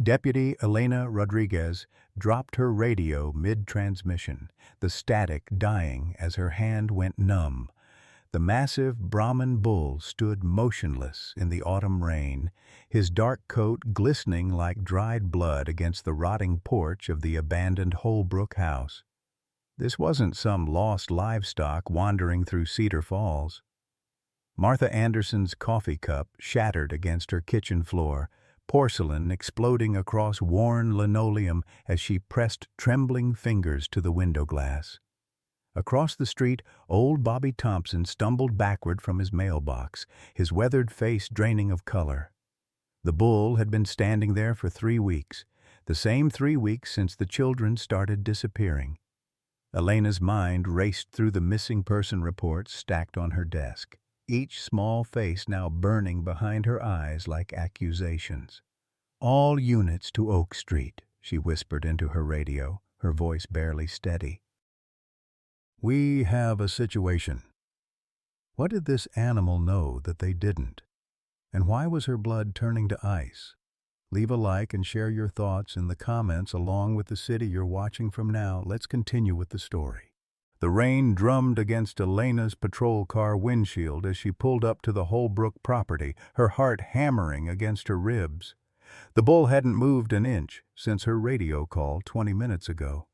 Deputy Elena Rodriguez dropped her radio mid-transmission, the static dying as her hand went numb. The massive Brahman bull stood motionless in the autumn rain, his dark coat glistening like dried blood against the rotting porch of the abandoned Holbrook house. This wasn't some lost livestock wandering through Cedar Falls. Martha Anderson's coffee cup shattered against her kitchen floor, porcelain exploding across worn linoleum as she pressed trembling fingers to the window glass. Across the street, old Bobby Thompson stumbled backward from his mailbox, his weathered face draining of color. The bull had been standing there for 3 weeks, the same 3 weeks since the children started disappearing. Elena's mind raced through the missing person reports stacked on her desk, each small face now burning behind her eyes like accusations. "All units to Oak Street," she whispered into her radio, her voice barely steady. "We have a situation." What did this animal know that they didn't? And why was her blood turning to ice? Leave a like and share your thoughts in the comments along with the city you're watching from now. Let's continue with the story. The rain drummed against Elena's patrol car windshield as she pulled up to the Holbrook property, her heart hammering against her ribs. The bull hadn't moved an inch since her radio call 20 minutes ago.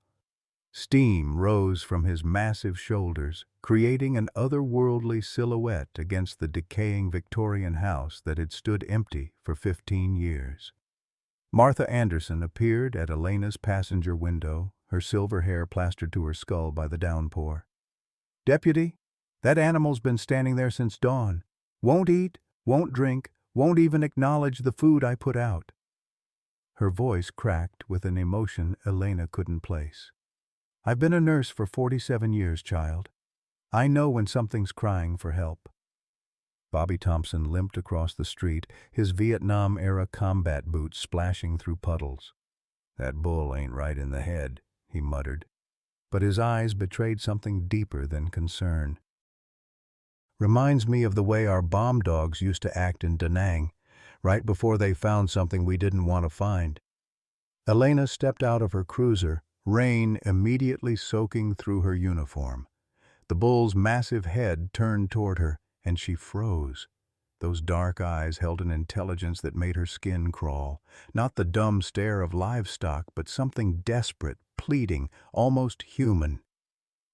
Steam rose from his massive shoulders, creating an otherworldly silhouette against the decaying Victorian house that had stood empty for 15 years. Martha Anderson appeared at Elena's passenger window, her silver hair plastered to her skull by the downpour. "Deputy, that animal's been standing there since dawn. Won't eat, won't drink, won't even acknowledge the food I put out." Her voice cracked with an emotion Elena couldn't place. "I've been a nurse for 47 years, child. I know when something's crying for help." Bobby Thompson limped across the street, his Vietnam-era combat boots splashing through puddles. "That bull ain't right in the head," he muttered, but his eyes betrayed something deeper than concern. "Reminds me of the way our bomb dogs used to act in Da Nang, right before they found something we didn't want to find." Elena stepped out of her cruiser, rain immediately soaking through her uniform. The bull's massive head turned toward her, and she froze. Those dark eyes held an intelligence that made her skin crawl. Not the dumb stare of livestock, but something desperate, pleading, almost human.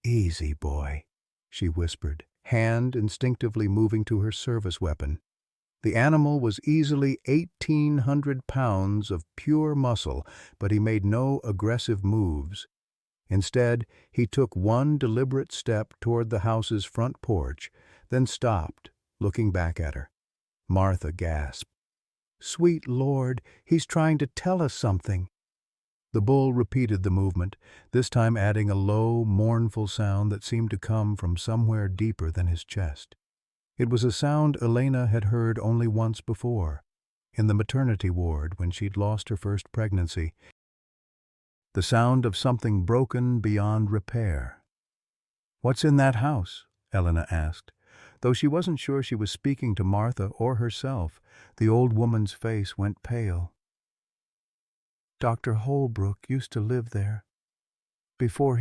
"Easy, boy," she whispered, hand instinctively moving to her service weapon. The animal was easily 1,800 pounds of pure muscle, but he made no aggressive moves. Instead, he took one deliberate step toward the house's front porch, then stopped, looking back at her. Martha gasped. "Sweet Lord, he's trying to tell us something." The bull repeated the movement, this time adding a low, mournful sound that seemed to come from somewhere deeper than his chest. It was a sound Elena had heard only once before, in the maternity ward when she'd lost her first pregnancy. The sound of something broken beyond repair. "What's in that house?" Elena asked. Though she wasn't sure she was speaking to Martha or herself, the old woman's face went pale. "Dr. Holbrook used to live there. Before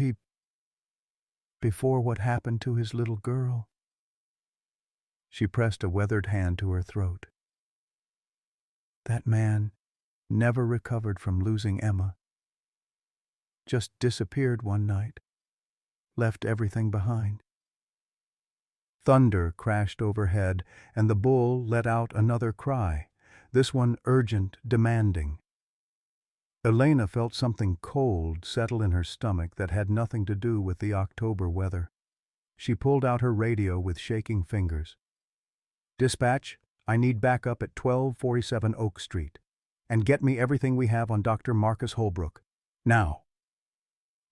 what happened to his little girl." She pressed a weathered hand to her throat. "That man never recovered from losing Emma. Just disappeared one night. Left everything behind." Thunder crashed overhead, and the bull let out another cry, this one urgent, demanding. Elena felt something cold settle in her stomach that had nothing to do with the October weather. She pulled out her radio with shaking fingers. "Dispatch, I need backup at 1247 Oak Street. And get me everything we have on Dr. Marcus Holbrook. Now."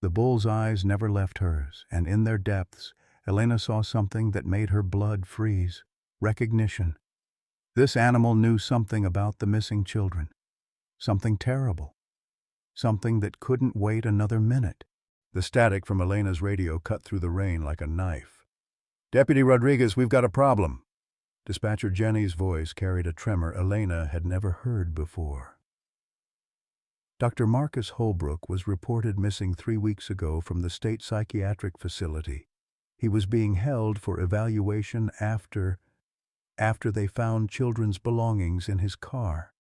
The bull's eyes never left hers, and in their depths, Elena saw something that made her blood freeze. Recognition. This animal knew something about the missing children. Something terrible. Something that couldn't wait another minute. The static from Elena's radio cut through the rain like a knife. "Deputy Rodriguez, we've got a problem." Dispatcher Jenny's voice carried a tremor Elena had never heard before. Dr. Marcus Holbrook was reported missing 3 weeks ago from the state psychiatric facility. He was being held for evaluation after they found children's belongings in his car.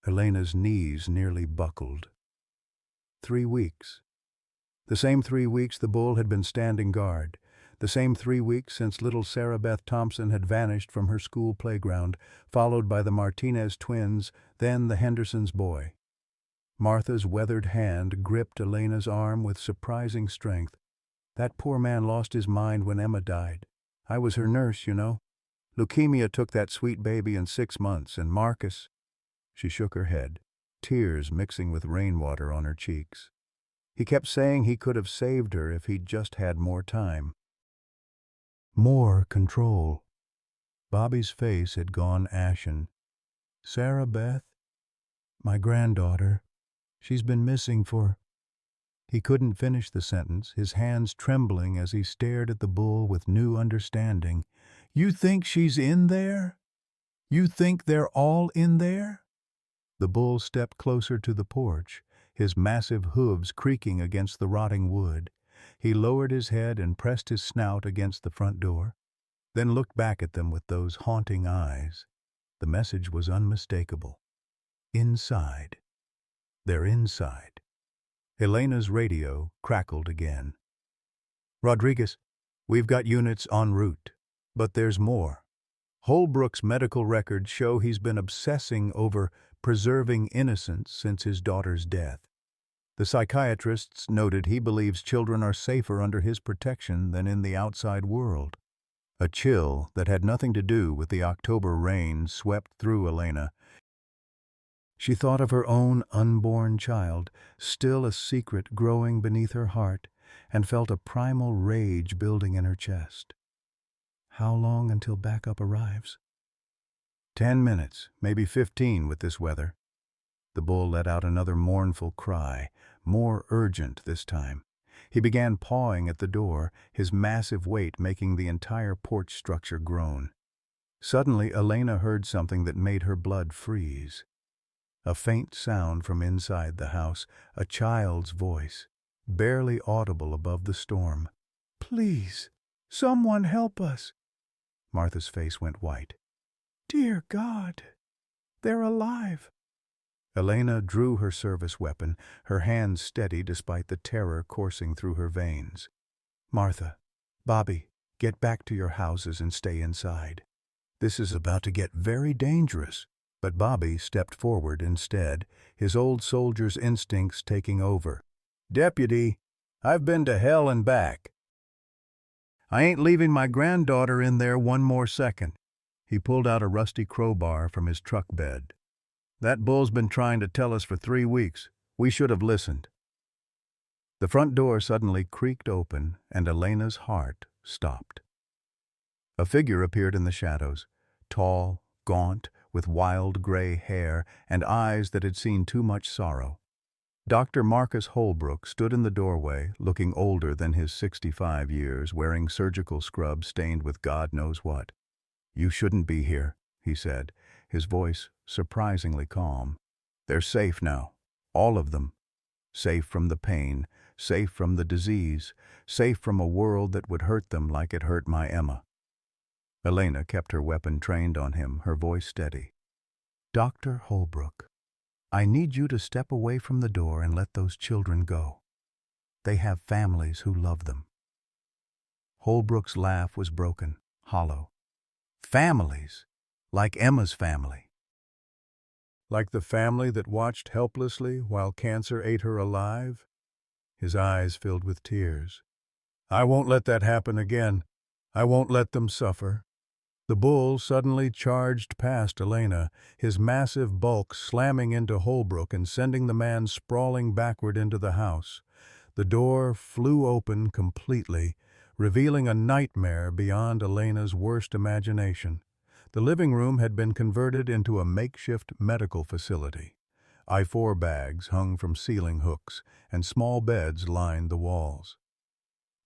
Elena's knees nearly buckled. 3 weeks. The same 3 weeks the bull had been standing guard. The same 3 weeks since little Sarah Beth Thompson had vanished from her school playground, followed by the Martinez twins, then the Hendersons' boy. Martha's weathered hand gripped Elena's arm with surprising strength. That poor man lost his mind when Emma died. I was her nurse, you know. Leukemia took that sweet baby in 6 months, and Marcus... She shook her head, tears mixing with rainwater on her cheeks. He kept saying he could have saved her if he'd just had more time. More control. Bobby's face had gone ashen. Sarah Beth? My granddaughter. She's been missing for... He couldn't finish the sentence, his hands trembling as he stared at the bull with new understanding. You think she's in there? You think they're all in there? The bull stepped closer to the porch, his massive hooves creaking against the rotting wood. He lowered his head and pressed his snout against the front door, then looked back at them with those haunting eyes. The message was unmistakable. Inside. They're inside. Elena's radio crackled again. Rodriguez, we've got units en route, but there's more. Holbrook's medical records show he's been obsessing over preserving innocence since his daughter's death. The psychiatrists noted he believes children are safer under his protection than in the outside world. A chill that had nothing to do with the October rain swept through Elena. She thought of her own unborn child, still a secret growing beneath her heart, and felt a primal rage building in her chest. How long until backup arrives? 10 minutes, maybe 15 with this weather. The bull let out another mournful cry, more urgent this time. He began pawing at the door, his massive weight making the entire porch structure groan. Suddenly, Elena heard something that made her blood freeze. A faint sound from inside the house, a child's voice, barely audible above the storm. Please, someone help us. Martha's face went white. Dear God, they're alive. Elena drew her service weapon, her hands steady despite the terror coursing through her veins. Martha, Bobby, get back to your houses and stay inside. This is about to get very dangerous. But Bobby stepped forward instead, his old soldier's instincts taking over. Deputy, I've been to hell and back. I ain't leaving my granddaughter in there one more second. He pulled out a rusty crowbar from his truck bed. That bull's been trying to tell us for 3 weeks. We should have listened. The front door suddenly creaked open, and Elena's heart stopped. A figure appeared in the shadows, tall, gaunt, with wild gray hair and eyes that had seen too much sorrow. Dr. Marcus Holbrook stood in the doorway, looking older than his 65 years, wearing surgical scrubs stained with God knows what. You shouldn't be here, he said, his voice surprisingly calm. They're safe now, all of them. Safe from the pain, safe from the disease, safe from a world that would hurt them like it hurt my Emma. Elena kept her weapon trained on him, her voice steady. Dr. Holbrook, I need you to step away from the door and let those children go. They have families who love them. Holbrook's laugh was broken, hollow. Families, like Emma's family. Like the family that watched helplessly while cancer ate her alive? His eyes filled with tears. I won't let that happen again. I won't let them suffer. The bull suddenly charged past Elena, his massive bulk slamming into Holbrook and sending the man sprawling backward into the house. The door flew open completely, revealing a nightmare beyond Elena's worst imagination. The living room had been converted into a makeshift medical facility. I-4 bags hung from ceiling hooks, and small beds lined the walls.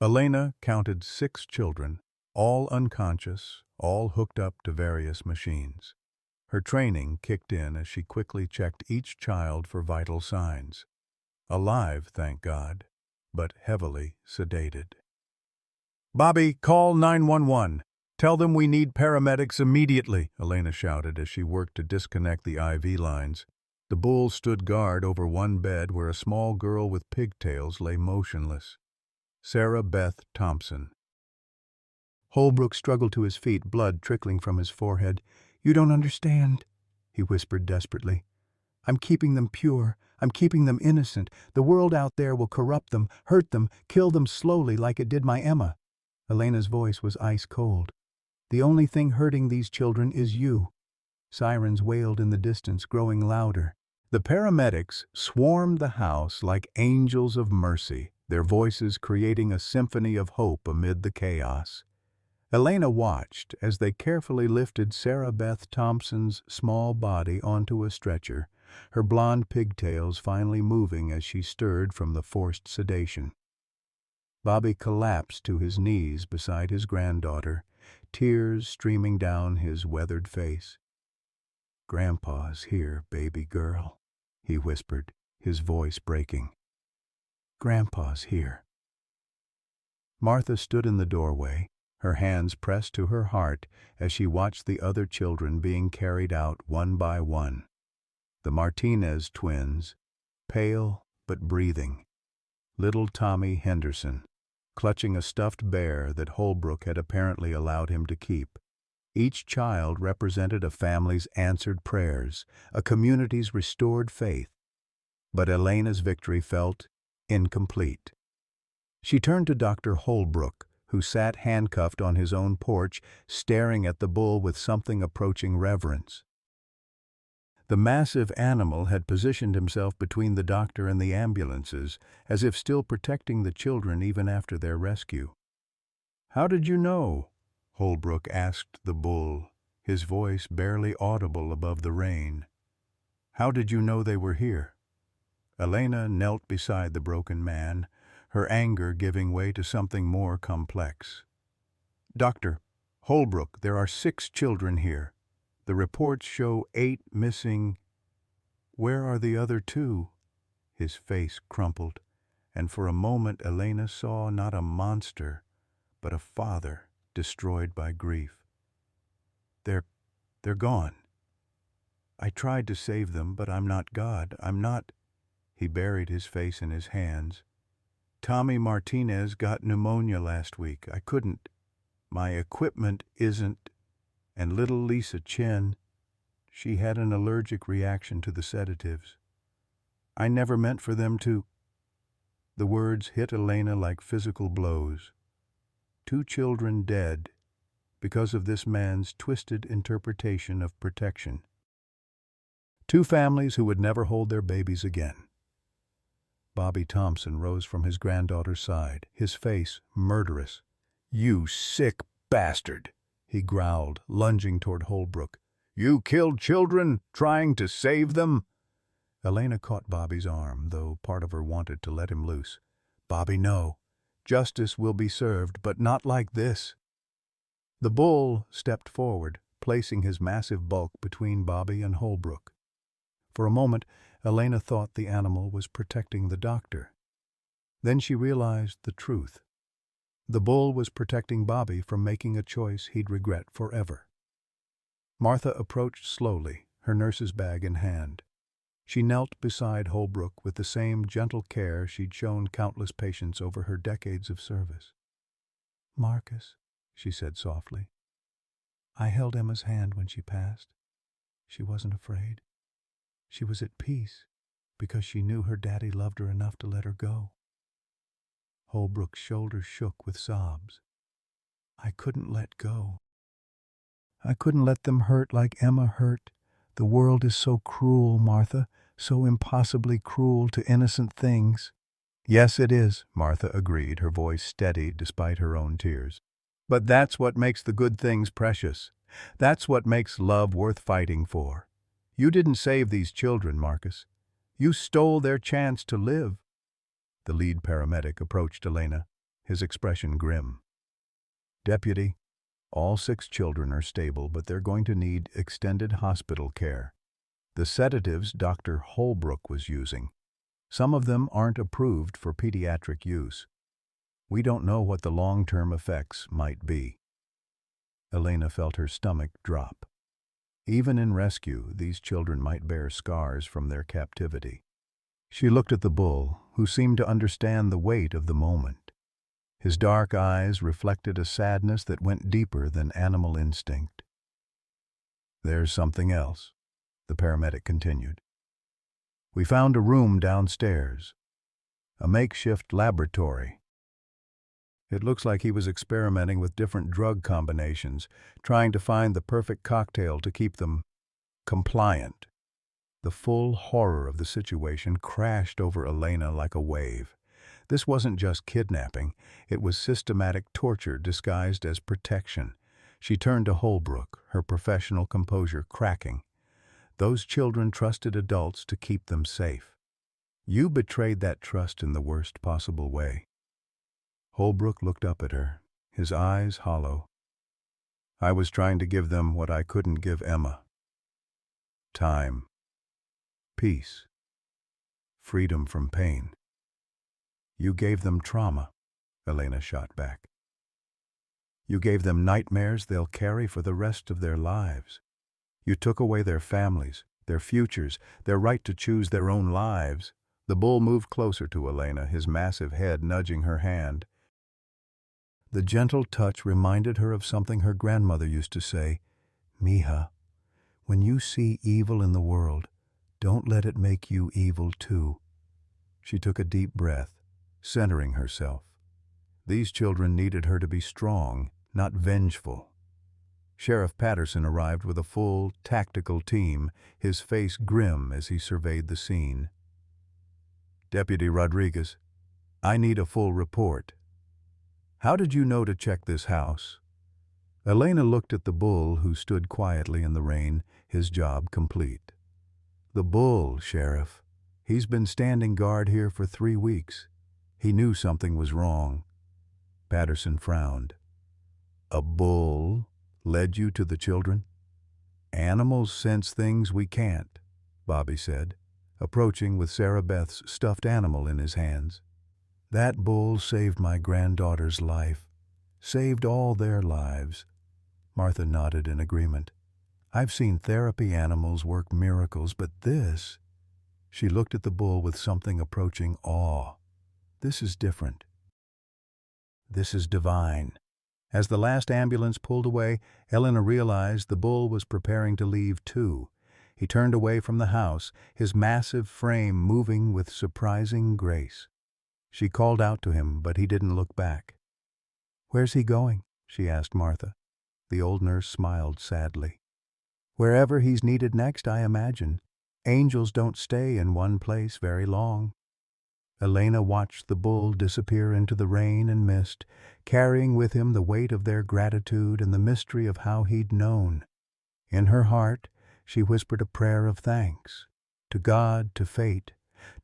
Elena counted 6 children, all unconscious, all hooked up to various machines. Her training kicked in as she quickly checked each child for vital signs. Alive, thank God, but heavily sedated. "Bobby, call 911. Tell them we need paramedics immediately," Elena shouted as she worked to disconnect the IV lines. The bull stood guard over one bed where a small girl with pigtails lay motionless. Sarah Beth Thompson. Holbrook struggled to his feet, blood trickling from his forehead. "You don't understand," he whispered desperately. "I'm keeping them pure. I'm keeping them innocent. The world out there will corrupt them, hurt them, kill them slowly like it did my Emma." Elena's voice was ice cold. "The only thing hurting these children is you." Sirens wailed in the distance, growing louder. The paramedics swarmed the house like angels of mercy, their voices creating a symphony of hope amid the chaos. Elena watched as they carefully lifted Sarah Beth Thompson's small body onto a stretcher, her blonde pigtails finally moving as she stirred from the forced sedation. Bobby collapsed to his knees beside his granddaughter, tears streaming down his weathered face. "Grandpa's here, baby girl," he whispered, his voice breaking. "Grandpa's here." Martha stood in the doorway, her hands pressed to her heart as she watched the other children being carried out one by one. The Martinez twins, pale but breathing. Little Tommy Henderson, clutching a stuffed bear that Holbrook had apparently allowed him to keep. Each child represented a family's answered prayers, a community's restored faith. But Elena's victory felt incomplete. She turned to Dr. Holbrook, who sat handcuffed on his own porch, staring at the bull with something approaching reverence. The massive animal had positioned himself between the doctor and the ambulances, as if still protecting the children even after their rescue. "How did you know?" Holbrook asked the bull, his voice barely audible above the rain. "How did you know they were here?" Elena knelt beside the broken man, her anger giving way to something more complex. "Doctor, Holbrook, there are 6 children here. The reports show 8 missing. Where are the other 2? His face crumpled, and for a moment Elena saw not a monster, but a father destroyed by grief. They're gone. I tried to save them, but I'm not God. I'm not." He buried his face in his hands. "Tommy Martinez got pneumonia last week. I couldn't. My equipment isn't. And little Lisa Chen, she had an allergic reaction to the sedatives. I never meant for them to." The words hit Elena like physical blows. 2 children dead because of this man's twisted interpretation of protection. 2 families who would never hold their babies again. Bobby Thompson rose from his granddaughter's side, his face murderous. "You sick bastard," he growled, lunging toward Holbrook. "You killed children, trying to save them?" Elena caught Bobby's arm, though part of her wanted to let him loose. "Bobby, no. Justice will be served, but not like this." The bull stepped forward, placing his massive bulk between Bobby and Holbrook. For a moment, Elena thought the animal was protecting the doctor. Then she realized the truth. The bull was protecting Bobby from making a choice he'd regret forever. Martha approached slowly, her nurse's bag in hand. She knelt beside Holbrook with the same gentle care she'd shown countless patients over her decades of service. "Marcus," she said softly. "I held Emma's hand when she passed. She wasn't afraid. She was at peace because she knew her daddy loved her enough to let her go." Holbrook's shoulders shook with sobs. "I couldn't let go. I couldn't let them hurt like Emma hurt. The world is so cruel, Martha, so impossibly cruel to innocent things." "Yes, it is," Martha agreed, her voice steady despite her own tears. "But that's what makes the good things precious. That's what makes love worth fighting for. You didn't save these children, Marcus. You stole their chance to live." The lead paramedic approached Elena, his expression grim. "Deputy, All 6 children are stable, but they're going to need extended hospital care. The sedatives Dr. Holbrook was using, some of them aren't approved for pediatric use. We don't know what the long-term effects might be. Elena felt her stomach drop. Even in rescue, these children might bear scars from their captivity. She looked at the bull, who seemed to understand the weight of the moment. His dark eyes reflected a sadness that went deeper than animal instinct. "There's something else," the paramedic continued. "We found a room downstairs, a makeshift laboratory. It looks like he was experimenting with different drug combinations, trying to find the perfect cocktail to keep them compliant." The full horror of the situation crashed over Elena like a wave. This wasn't just kidnapping, it was systematic torture disguised as protection. She turned to Holbrook, her professional composure cracking. "Those children trusted adults to keep them safe. You betrayed that trust in the worst possible way." Holbrook looked up at her, his eyes hollow. "I was trying to give them what I couldn't give Emma. Time. Peace. Freedom from pain. You gave them trauma," Elena shot back. "You gave them nightmares they'll carry for the rest of their lives. You took away their families, their futures, their right to choose their own lives." The bull moved closer to Elena, his massive head nudging her hand. The gentle touch reminded her of something her grandmother used to say, "Mija, when you see evil in the world, don't let it make you evil too." She took a deep breath, centering herself. These children needed her to be strong, not vengeful. Sheriff Patterson arrived with a full, tactical team, his face grim as he surveyed the scene. "Deputy Rodriguez, I need a full report. How did you know to check this house?" Elena looked at the bull, who stood quietly in the rain, his job complete. "The bull, Sheriff. He's been standing guard here for 3 weeks. He knew something was wrong." Patterson frowned. "A bull led you to the children?" "Animals sense things we can't," Bobby said, approaching with Sarah Beth's stuffed animal in his hands. "That bull saved my granddaughter's life. Saved all their lives." Martha nodded in agreement. "I've seen therapy animals work miracles, but this..." She looked at the bull with something approaching awe. "This is different. This is divine." As the last ambulance pulled away, Elena realized the bull was preparing to leave too. He turned away from the house, his massive frame moving with surprising grace. She called out to him, but he didn't look back. "Where's he going?" she asked Martha. The old nurse smiled sadly. "Wherever he's needed next, I imagine. Angels don't stay in one place very long." Elena watched the bull disappear into the rain and mist, carrying with him the weight of their gratitude and the mystery of how he'd known. In her heart, she whispered a prayer of thanks, to God, to fate,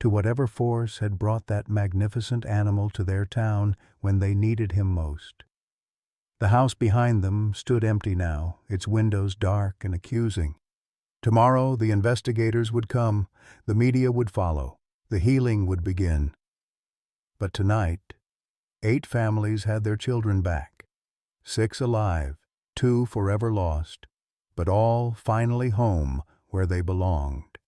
to whatever force had brought that magnificent animal to their town when they needed him most. The house behind them stood empty now, its windows dark and accusing. Tomorrow the investigators would come, the media would follow, the healing would begin. But tonight, 8 families had their children back. 6 alive, 2 forever lost, but all finally home where they belonged.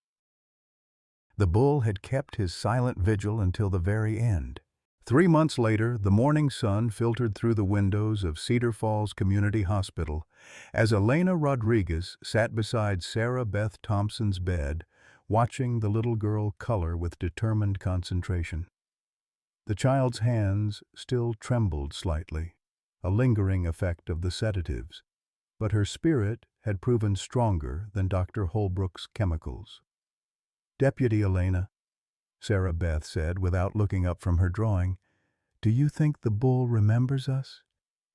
The bull had kept his silent vigil until the very end. 3 months later, the morning sun filtered through the windows of Cedar Falls Community Hospital as Elena Rodriguez sat beside Sarah Beth Thompson's bed, watching the little girl color with determined concentration. The child's hands still trembled slightly, a lingering effect of the sedatives, but her spirit had proven stronger than Dr. Holbrook's chemicals. "Deputy Elena," Sarah Beth said without looking up from her drawing, "do you think the bull remembers us?"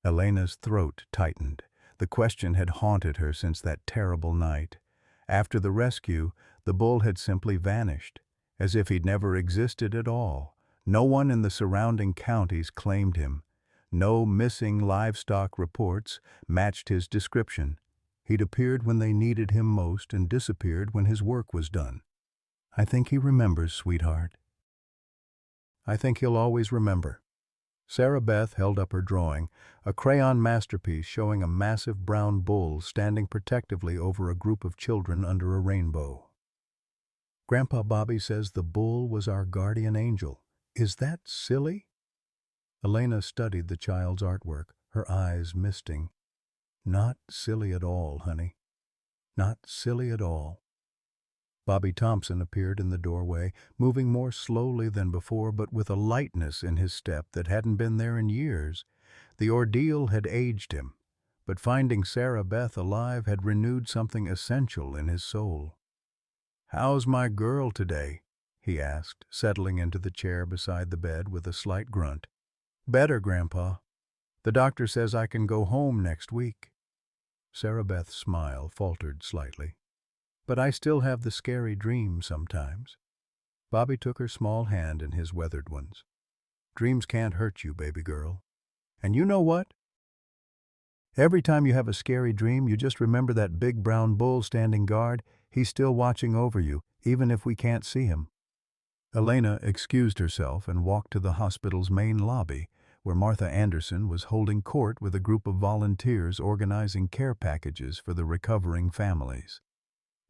Elena's throat tightened. The question had haunted her since that terrible night. After the rescue, the bull had simply vanished, as if he'd never existed at all. No one in the surrounding counties claimed him. No missing livestock reports matched his description. He'd appeared when they needed him most and disappeared when his work was done. I think he remembers, sweetheart. I think he'll always remember. Sarah Beth held up her drawing, a crayon masterpiece showing a massive brown bull standing protectively over a group of children under a rainbow. Grandpa Bobby says the bull was our guardian angel. Is that silly? Elena studied the child's artwork, her eyes misting. Not silly at all, honey. Not silly at all. Bobby Thompson appeared in the doorway, moving more slowly than before, but with a lightness in his step that hadn't been there in years. The ordeal had aged him, but finding Sarah Beth alive had renewed something essential in his soul. "How's my girl today?" he asked, settling into the chair beside the bed with a slight grunt. "Better, Grandpa. The doctor says I can go home next week." Sarah Beth's smile faltered slightly. "But I still have the scary dreams sometimes." Bobby took her small hand in his weathered ones. "Dreams can't hurt you, baby girl. And you know what? Every time you have a scary dream, you just remember that big brown bull standing guard. He's still watching over you, even if we can't see him." Elena excused herself and walked to the hospital's main lobby, where Martha Anderson was holding court with a group of volunteers organizing care packages for the recovering families.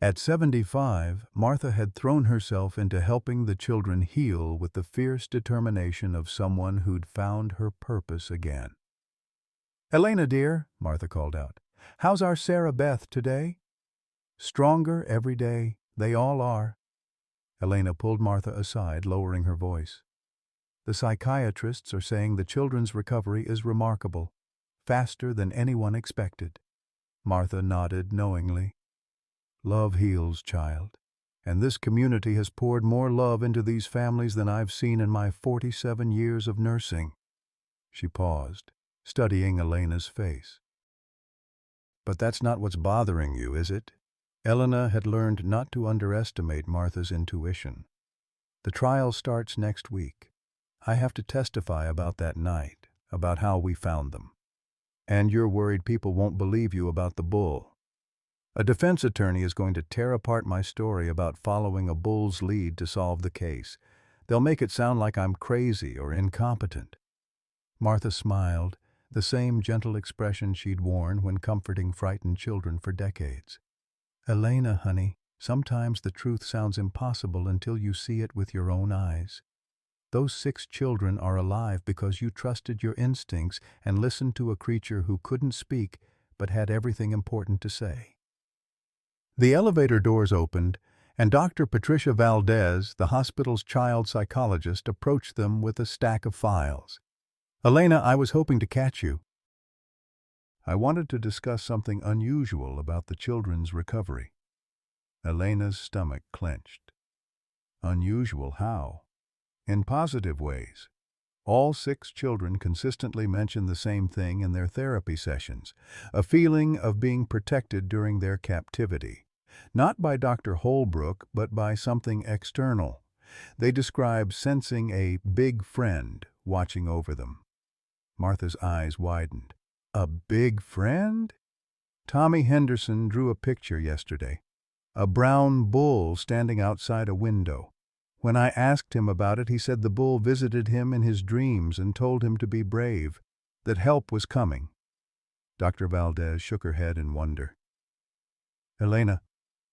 At 75, Martha had thrown herself into helping the children heal with the fierce determination of someone who'd found her purpose again. "Elena, dear," Martha called out, "how's our Sarah Beth today?" "Stronger every day. They all are." Elena pulled Martha aside, lowering her voice. "The psychiatrists are saying the children's recovery is remarkable, faster than anyone expected." Martha nodded knowingly. "Love heals, child, and this community has poured more love into these families than I've seen in my 47 years of nursing." She paused, studying Elena's face. "But that's not what's bothering you, is it?" Elena had learned not to underestimate Martha's intuition. "The trial starts next week. I have to testify about that night, about how we found them. And you're worried people won't believe you about the bull. A defense attorney is going to tear apart my story about following a bull's lead to solve the case. They'll make it sound like I'm crazy or incompetent." Martha smiled, the same gentle expression she'd worn when comforting frightened children for decades. "Elena, honey, sometimes the truth sounds impossible until you see it with your own eyes. Those 6 children are alive because you trusted your instincts and listened to a creature who couldn't speak but had everything important to say." The elevator doors opened, and Dr. Patricia Valdez, the hospital's child psychologist, approached them with a stack of files. "Elena, I was hoping to catch you. I wanted to discuss something unusual about the children's recovery." Elena's stomach clenched. "Unusual how?" "In positive ways. All 6 children consistently mention the same thing in their therapy sessions, a feeling of being protected during their captivity. Not by Dr. Holbrook, but by something external. They describe sensing a big friend watching over them." Martha's eyes widened. "A big friend?" "Tommy Henderson drew a picture yesterday. A brown bull standing outside a window. When I asked him about it, he said the bull visited him in his dreams and told him to be brave, that help was coming." Dr. Valdez shook her head in wonder. "Elena,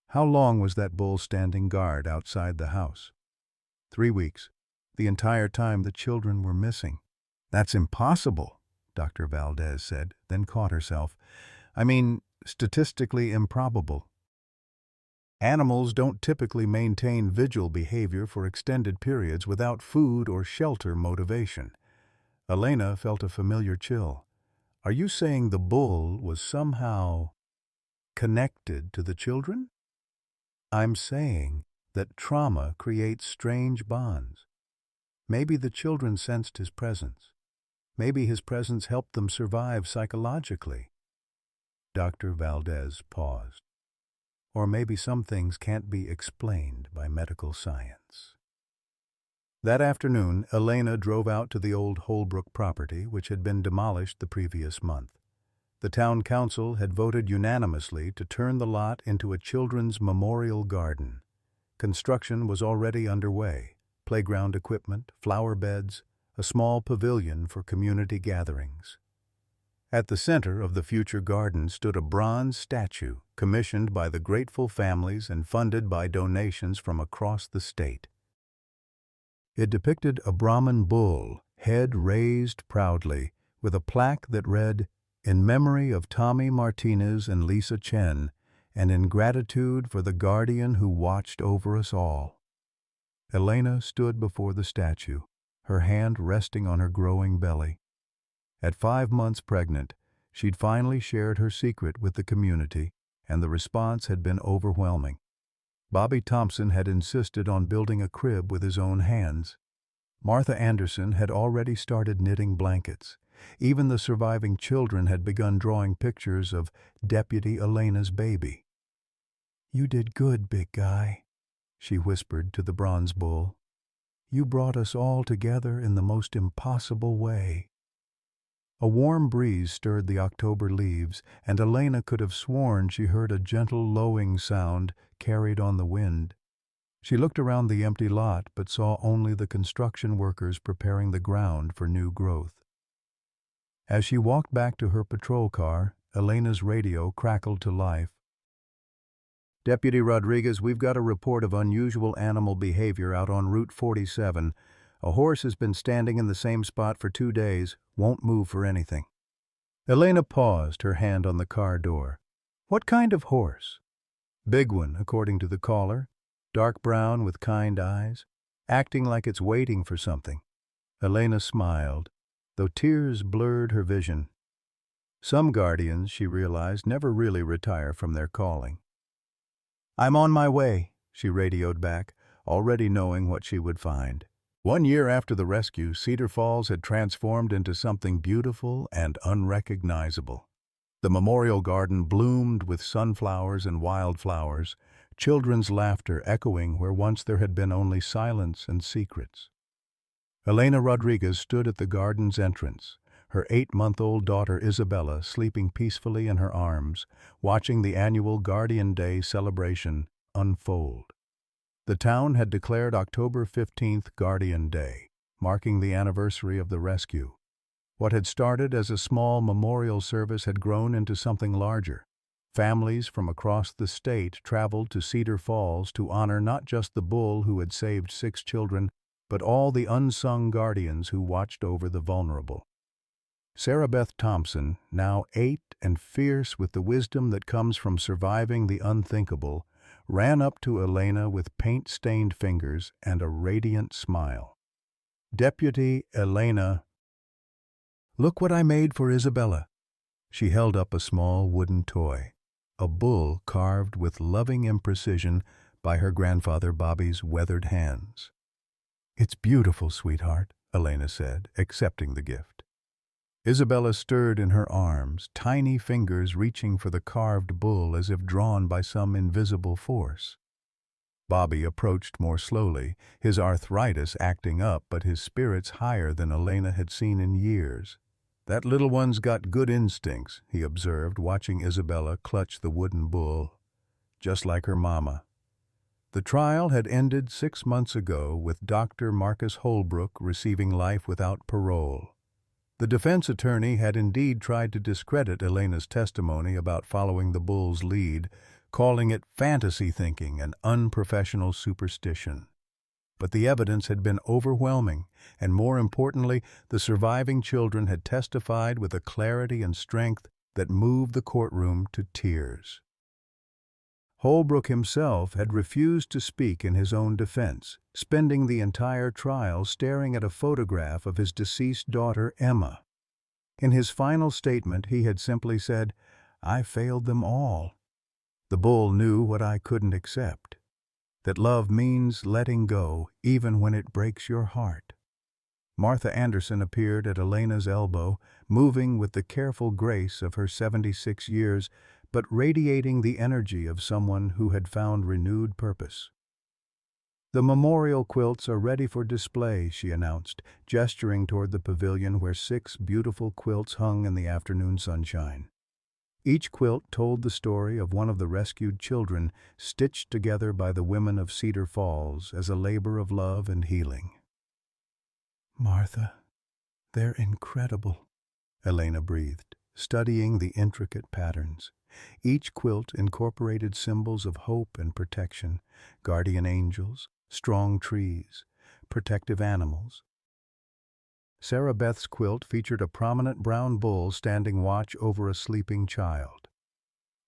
how long was that bull standing guard outside the house?" 3 weeks. The entire time the children were missing." "That's impossible," Dr. Valdez said, then caught herself. "I mean, statistically improbable. Animals don't typically maintain vigil behavior for extended periods without food or shelter motivation." Elena felt a familiar chill. "Are you saying the bull was somehow connected to the children?" "I'm saying that trauma creates strange bonds. Maybe the children sensed his presence. Maybe his presence helped them survive psychologically." Dr. Valdez paused. "Or maybe some things can't be explained by medical science." That afternoon, Elena drove out to the old Holbrook property, which had been demolished the previous month. The town council had voted unanimously to turn the lot into a children's memorial garden. Construction was already underway: playground equipment, flower beds, a small pavilion for community gatherings. At the center of the future garden stood a bronze statue commissioned by the grateful families and funded by donations from across the state. It depicted a Brahman bull, head raised proudly, with a plaque that read, "In memory of Tommy Martinez and Lisa Chen, and in gratitude for the guardian who watched over us all." Elena stood before the statue, her hand resting on her growing belly. At 5 months pregnant, she'd finally shared her secret with the community, and the response had been overwhelming. Bobby Thompson had insisted on building a crib with his own hands. Martha Anderson had already started knitting blankets. Even the surviving children had begun drawing pictures of Deputy Elena's baby. "You did good, big guy," she whispered to the bronze bull. "You brought us all together in the most impossible way." A warm breeze stirred the October leaves, and Elena could have sworn she heard a gentle lowing sound carried on the wind. She looked around the empty lot but saw only the construction workers preparing the ground for new growth. As she walked back to her patrol car, Elena's radio crackled to life. "Deputy Rodriguez, we've got a report of unusual animal behavior out on Route 47. A horse has been standing in the same spot for 2 days, won't move for anything." Elena paused, her hand on the car door. "What kind of horse?" "Big one, according to the caller. Dark brown with kind eyes, acting like it's waiting for something." Elena smiled, though tears blurred her vision. Some guardians, she realized, never really retire from their calling. "I'm on my way," she radioed back, already knowing what she would find. 1 year after the rescue, Cedar Falls had transformed into something beautiful and unrecognizable. The memorial garden bloomed with sunflowers and wildflowers, children's laughter echoing where once there had been only silence and secrets. Elena Rodriguez stood at the garden's entrance, her 8-month-old daughter Isabella sleeping peacefully in her arms, watching the annual Guardian Day celebration unfold. The town had declared October 15th Guardian Day, marking the anniversary of the rescue. What had started as a small memorial service had grown into something larger. Families from across the state traveled to Cedar Falls to honor not just the bull who had saved 6 children, but all the unsung guardians who watched over the vulnerable. Sarah Beth Thompson, now 8 and fierce with the wisdom that comes from surviving the unthinkable, ran up to Elena with paint-stained fingers and a radiant smile. "Deputy Elena, look what I made for Isabella." She held up a small wooden toy, a bull carved with loving imprecision by her grandfather Bobby's weathered hands. "It's beautiful, sweetheart," Elena said, accepting the gift. Isabella stirred in her arms, tiny fingers reaching for the carved bull as if drawn by some invisible force. Bobby approached more slowly, his arthritis acting up but his spirits higher than Elena had seen in years. "That little one's got good instincts," he observed, watching Isabella clutch the wooden bull. "Just like her mama." The trial had ended 6 months ago with Dr. Marcus Holbrook receiving life without parole. The defense attorney had indeed tried to discredit Elena's testimony about following the bull's lead, calling it fantasy thinking and unprofessional superstition. But the evidence had been overwhelming, and more importantly, the surviving children had testified with a clarity and strength that moved the courtroom to tears. Holbrook himself had refused to speak in his own defense, spending the entire trial staring at a photograph of his deceased daughter, Emma. In his final statement, he had simply said, "I failed them all. The bull knew what I couldn't accept, that love means letting go even when it breaks your heart." Martha Anderson appeared at Elena's elbow, moving with the careful grace of her 76 years, but radiating the energy of someone who had found renewed purpose. The memorial quilts are ready for display, she announced, gesturing toward the pavilion where 6 beautiful quilts hung in the afternoon sunshine. Each quilt told the story of one of the rescued children, stitched together by the women of Cedar Falls as a labor of love and healing. "Martha, they're incredible," Elena breathed, studying the intricate patterns. Each quilt incorporated symbols of hope and protection, guardian angels, strong trees, protective animals. Sarah Beth's quilt featured a prominent brown bull standing watch over a sleeping child.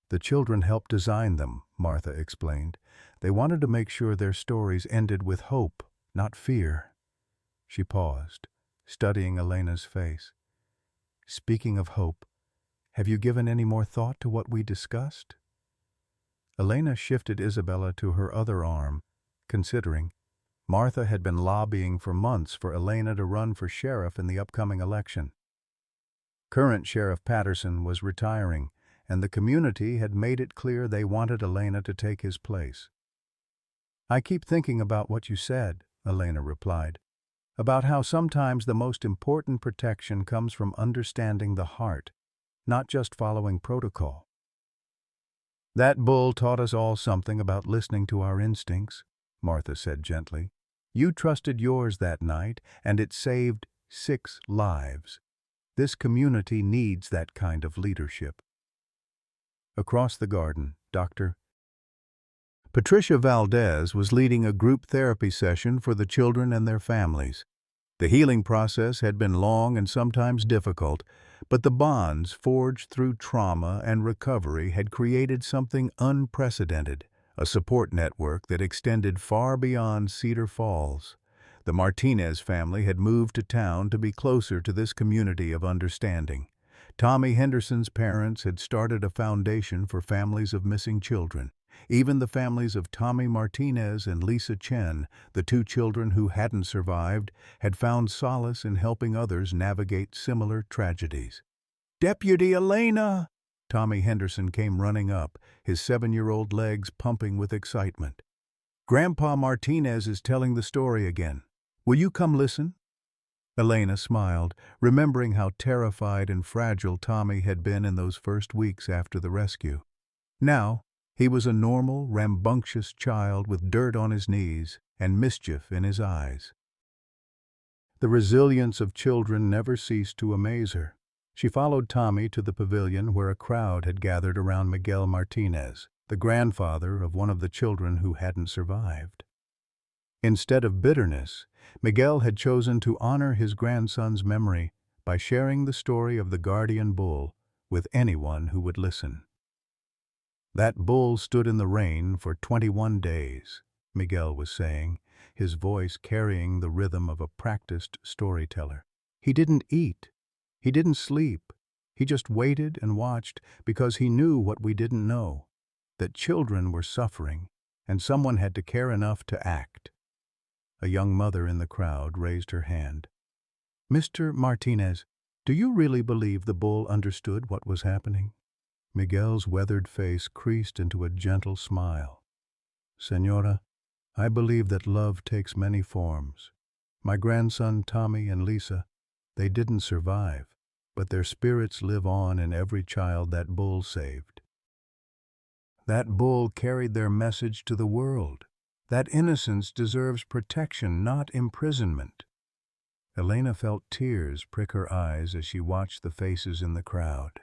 "The children helped design them," Martha explained. "They wanted to make sure their stories ended with hope, not fear." She paused, studying Elena's face. "Speaking of hope, have you given any more thought to what we discussed?" Elena shifted Isabella to her other arm, considering. Martha had been lobbying for months for Elena to run for sheriff in the upcoming election. Current Sheriff Patterson was retiring, and the community had made it clear they wanted Elena to take his place. "I keep thinking about what you said," Elena replied, "about how sometimes the most important protection comes from understanding the heart, not just following protocol." "That bull taught us all something about listening to our instincts," Martha said gently. "You trusted yours that night, and it saved 6 lives. This community needs that kind of leadership." Across the garden, Dr. Patricia Valdez was leading a group therapy session for the children and their families. The healing process had been long and sometimes difficult, but the bonds forged through trauma and recovery had created something unprecedented, a support network that extended far beyond Cedar Falls. The Martinez family had moved to town to be closer to this community of understanding. Tommy Henderson's parents had started a foundation for families of missing children. Even the families of Tommy Martinez and Lisa Chen, the 2 children who hadn't survived, had found solace in helping others navigate similar tragedies. "Deputy Elena!" Tommy Henderson came running up, his 7-year-old legs pumping with excitement. "Grandpa Martinez is telling the story again. Will you come listen?" Elena smiled, remembering how terrified and fragile Tommy had been in those first weeks after the rescue. Now, he was a normal, rambunctious child with dirt on his knees and mischief in his eyes. The resilience of children never ceased to amaze her. She followed Tommy to the pavilion where a crowd had gathered around Miguel Martinez, the grandfather of one of the children who hadn't survived. Instead of bitterness, Miguel had chosen to honor his grandson's memory by sharing the story of the guardian bull with anyone who would listen. "That bull stood in the rain for 21 days, Miguel was saying, his voice carrying the rhythm of a practiced storyteller. "He didn't eat. He didn't sleep. He just waited and watched because he knew what we didn't know, that children were suffering and someone had to care enough to act." A young mother in the crowd raised her hand. "Mr. Martinez, do you really believe the bull understood what was happening?" Miguel's weathered face creased into a gentle smile. "Señora, I believe that love takes many forms. My grandson Tommy and Lisa, they didn't survive, but their spirits live on in every child that bull saved. That bull carried their message to the world. That innocence deserves protection, not imprisonment." Elena felt tears prick her eyes as she watched the faces in the crowd.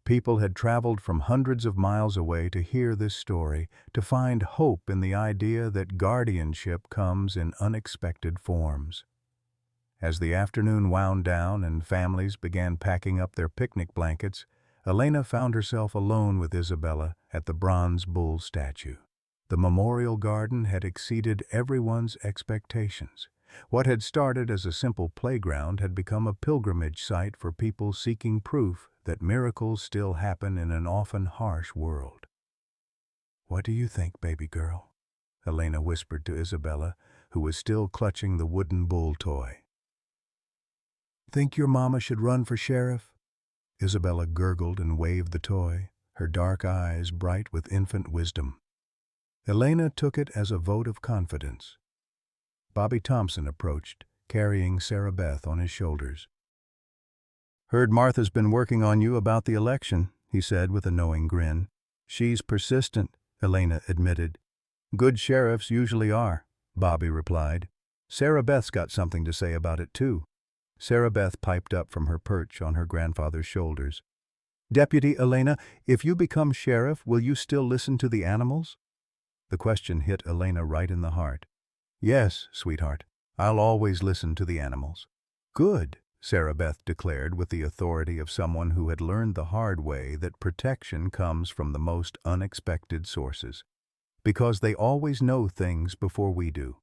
People had traveled from hundreds of miles away to hear this story, to find hope in the idea that guardianship comes in unexpected forms. As the afternoon wound down and families began packing up their picnic blankets, Elena found herself alone with Isabella at the bronze bull statue. The memorial garden had exceeded everyone's expectations. What had started as a simple playground had become a pilgrimage site for people seeking proof that miracles still happen in an often harsh world. "What do you think, baby girl?" Elena whispered to Isabella, who was still clutching the wooden bull toy. "Think your mama should run for sheriff?" Isabella gurgled and waved the toy, her dark eyes bright with infant wisdom. Elena took it as a vote of confidence. Bobby Thompson approached, carrying Sarah Beth on his shoulders. "Heard Martha's been working on you about the election," he said with a knowing grin. "She's persistent," Elena admitted. "Good sheriffs usually are," Bobby replied. "Sarah Beth's got something to say about it, too." Sarah Beth piped up from her perch on her grandfather's shoulders. "Deputy Elena, if you become sheriff, will you still listen to the animals?" The question hit Elena right in the heart. "Yes, sweetheart. I'll always listen to the animals." "Good," Sarah Beth declared with the authority of someone who had learned the hard way that protection comes from the most unexpected sources. Because they always know things before we do.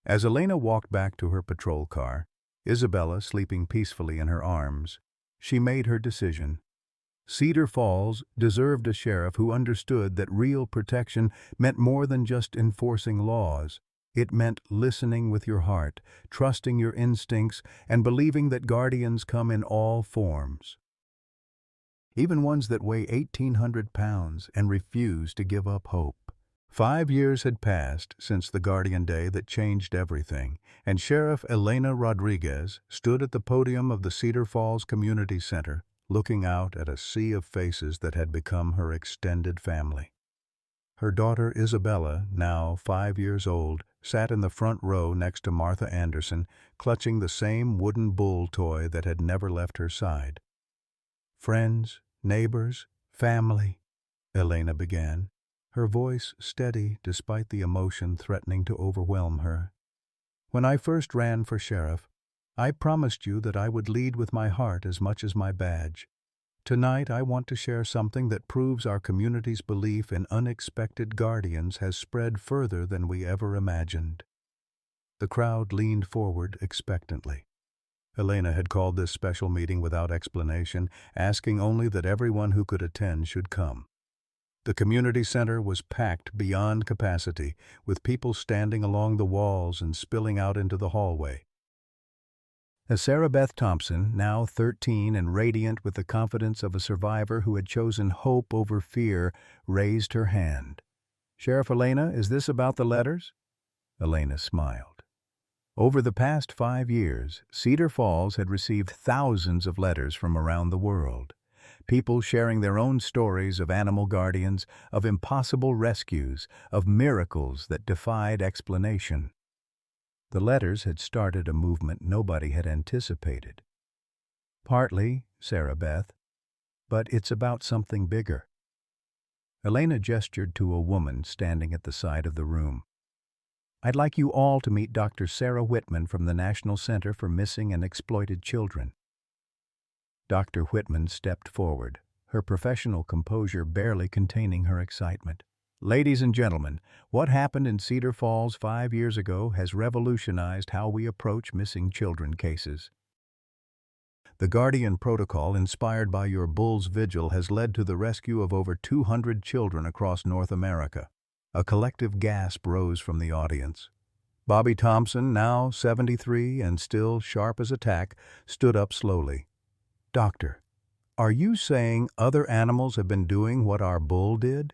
As Elena walked back to her patrol car, Isabella sleeping peacefully in her arms, she made her decision. Cedar Falls deserved a sheriff who understood that real protection meant more than just enforcing laws. It meant listening with your heart, trusting your instincts, and believing that guardians come in all forms. Even ones that weigh 1,800 pounds and refuse to give up hope. 5 years had passed since the Guardian Day that changed everything, and Sheriff Elena Rodriguez stood at the podium of the Cedar Falls Community Center, looking out at a sea of faces that had become her extended family. Her daughter Isabella, now 5 years old, sat in the front row next to Martha Anderson, clutching the same wooden bull toy that had never left her side. "Friends, neighbors, family," Elena began, her voice steady despite the emotion threatening to overwhelm her. "When I first ran for sheriff, I promised you that I would lead with my heart as much as my badge. Tonight I want to share something that proves our community's belief in unexpected guardians has spread further than we ever imagined." The crowd leaned forward expectantly. Elena had called this special meeting without explanation, asking only that everyone who could attend should come. The community center was packed beyond capacity, with people standing along the walls and spilling out into the hallway. As Sarah Beth Thompson, now 13 and radiant with the confidence of a survivor who had chosen hope over fear, raised her hand. "Sheriff Elena, is this about the letters?" Elena smiled. Over the past 5 years, Cedar Falls had received thousands of letters from around the world. People sharing their own stories of animal guardians, of impossible rescues, of miracles that defied explanation. The letters had started a movement nobody had anticipated. "Partly, Sarah Beth, but it's about something bigger." Elena gestured to a woman standing at the side of the room. "I'd like you all to meet Dr. Sarah Whitman from the National Center for Missing and Exploited Children." Dr. Whitman stepped forward, her professional composure barely containing her excitement. "Ladies and gentlemen, what happened in Cedar Falls 5 years ago has revolutionized how we approach missing children cases. The Guardian Protocol, inspired by your Bulls Vigil, has led to the rescue of over 200 children across North America." A collective gasp rose from the audience. Bobby Thompson, now 73 and still sharp as a tack, stood up slowly. "Doctor, are you saying other animals have been doing what our bull did?"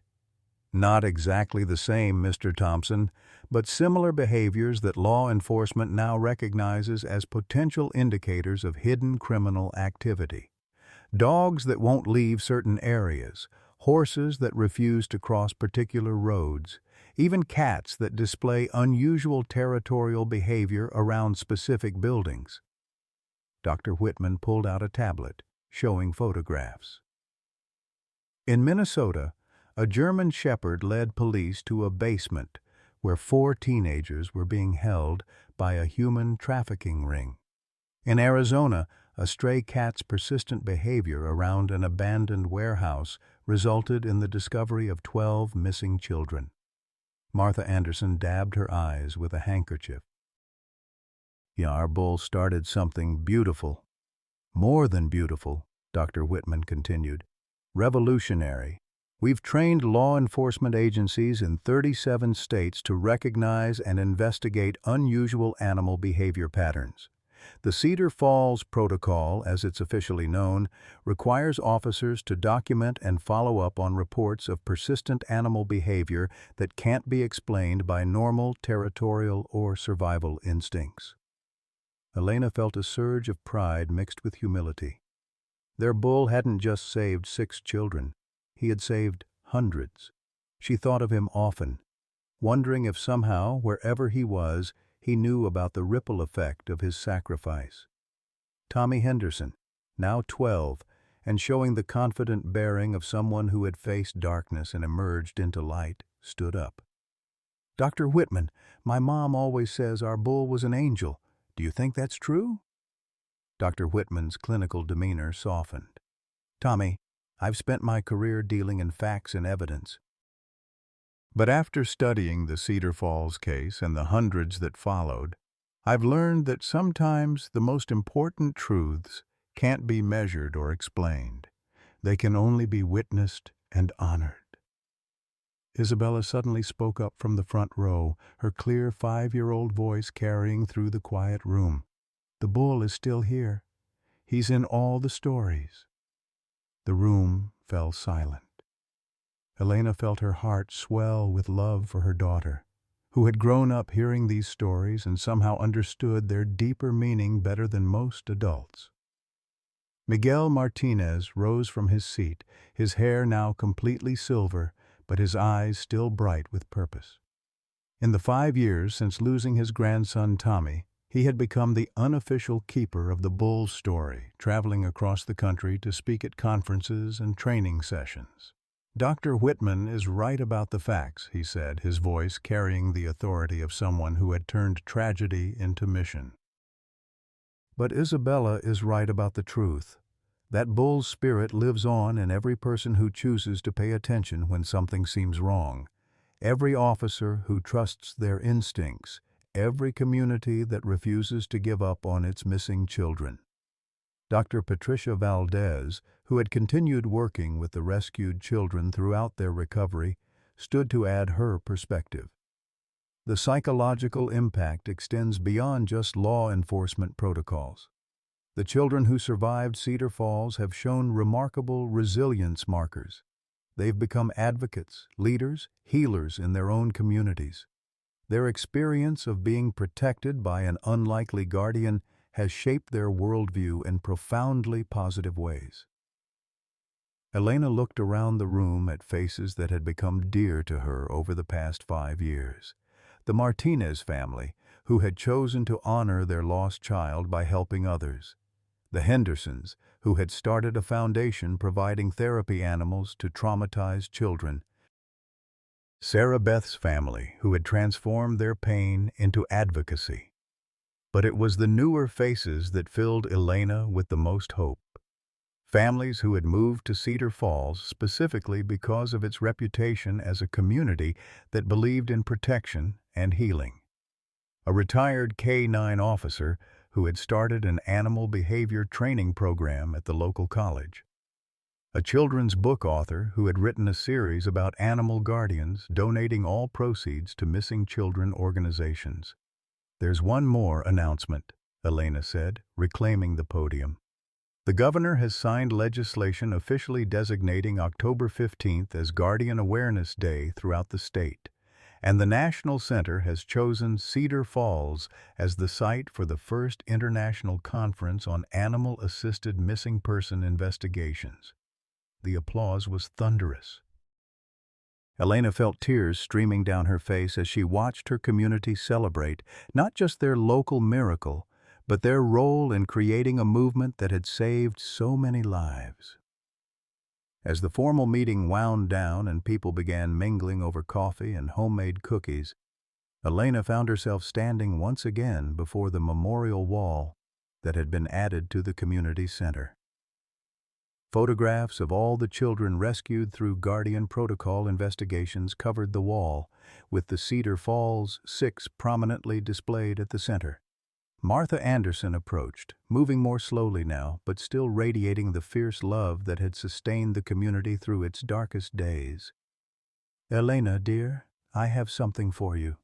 "Not exactly the same, Mr. Thompson, but similar behaviors that law enforcement now recognizes as potential indicators of hidden criminal activity. Dogs that won't leave certain areas, horses that refuse to cross particular roads, even cats that display unusual territorial behavior around specific buildings." Dr. Whitman pulled out a tablet, showing photographs. In Minnesota, a German shepherd led police to a basement where 4 teenagers were being held by a human trafficking ring. In Arizona, a stray cat's persistent behavior around an abandoned warehouse resulted in the discovery of 12 missing children. Martha Anderson dabbed her eyes with a handkerchief. "Yeah, our bull started something beautiful. More than beautiful," Dr. Whitman continued. "Revolutionary. We've trained law enforcement agencies in 37 states to recognize and investigate unusual animal behavior patterns. The Cedar Falls Protocol, as it's officially known, requires officers to document and follow up on reports of persistent animal behavior that can't be explained by normal territorial or survival instincts. Elena felt a surge of pride mixed with humility. Their bull hadn't just saved 6 children. He had saved hundreds. She thought of him often, wondering if somehow, wherever he was, he knew about the ripple effect of his sacrifice. Tommy Henderson, now 12, and showing the confident bearing of someone who had faced darkness and emerged into light, stood up. "Dr. Whitman, my mom always says our bull was an angel. Do you think that's true?" Dr. Whitman's clinical demeanor softened. "Tommy, I've spent my career dealing in facts and evidence. But after studying the Cedar Falls case and the hundreds that followed, I've learned that sometimes the most important truths can't be measured or explained. They can only be witnessed and honored." Isabella suddenly spoke up from the front row, her clear 5-year-old voice carrying through the quiet room. "The bull is still here. He's in all the stories." The room fell silent. Elena felt her heart swell with love for her daughter, who had grown up hearing these stories and somehow understood their deeper meaning better than most adults. Miguel Martinez rose from his seat, his hair now completely silver, but his eyes still bright with purpose. In the 5 years since losing his grandson Tommy, he had become the unofficial keeper of the bull's story, traveling across the country to speak at conferences and training sessions. "Dr. Whitman is right about the facts," he said, his voice carrying the authority of someone who had turned tragedy into mission. "But Isabella is right about the truth. That bull's spirit lives on in every person who chooses to pay attention when something seems wrong, every officer who trusts their instincts, every community that refuses to give up on its missing children." Dr. Patricia Valdez, who had continued working with the rescued children throughout their recovery, stood to add her perspective. "The psychological impact extends beyond just law enforcement protocols. The children who survived Cedar Falls have shown remarkable resilience markers. They've become advocates, leaders, healers in their own communities. Their experience of being protected by an unlikely guardian has shaped their worldview in profoundly positive ways." Elena looked around the room at faces that had become dear to her over the past 5 years. The Martinez family, who had chosen to honor their lost child by helping others. The Hendersons, who had started a foundation providing therapy animals to traumatized children. Sarah Beth's family, who had transformed their pain into advocacy. But it was the newer faces that filled Elena with the most hope. Families who had moved to Cedar Falls specifically because of its reputation as a community that believed in protection and healing. A retired K-9 officer who had started an animal behavior training program at the local college. A children's book author who had written a series about animal guardians donating all proceeds to missing children organizations. "There's one more announcement," Elena said, reclaiming the podium. "The governor has signed legislation officially designating October 15th as Guardian Awareness Day throughout the state, and the National Center has chosen Cedar Falls as the site for the first international conference on animal-assisted missing person investigations." The applause was thunderous. Elena felt tears streaming down her face as she watched her community celebrate not just their local miracle, but their role in creating a movement that had saved so many lives. As the formal meeting wound down and people began mingling over coffee and homemade cookies, Elena found herself standing once again before the memorial wall that had been added to the community center. Photographs of all the children rescued through Guardian Protocol investigations covered the wall, with the Cedar Falls 6 prominently displayed at the center. Martha Anderson approached, moving more slowly now, but still radiating the fierce love that had sustained the community through its darkest days. "Elena, dear, I have something for you."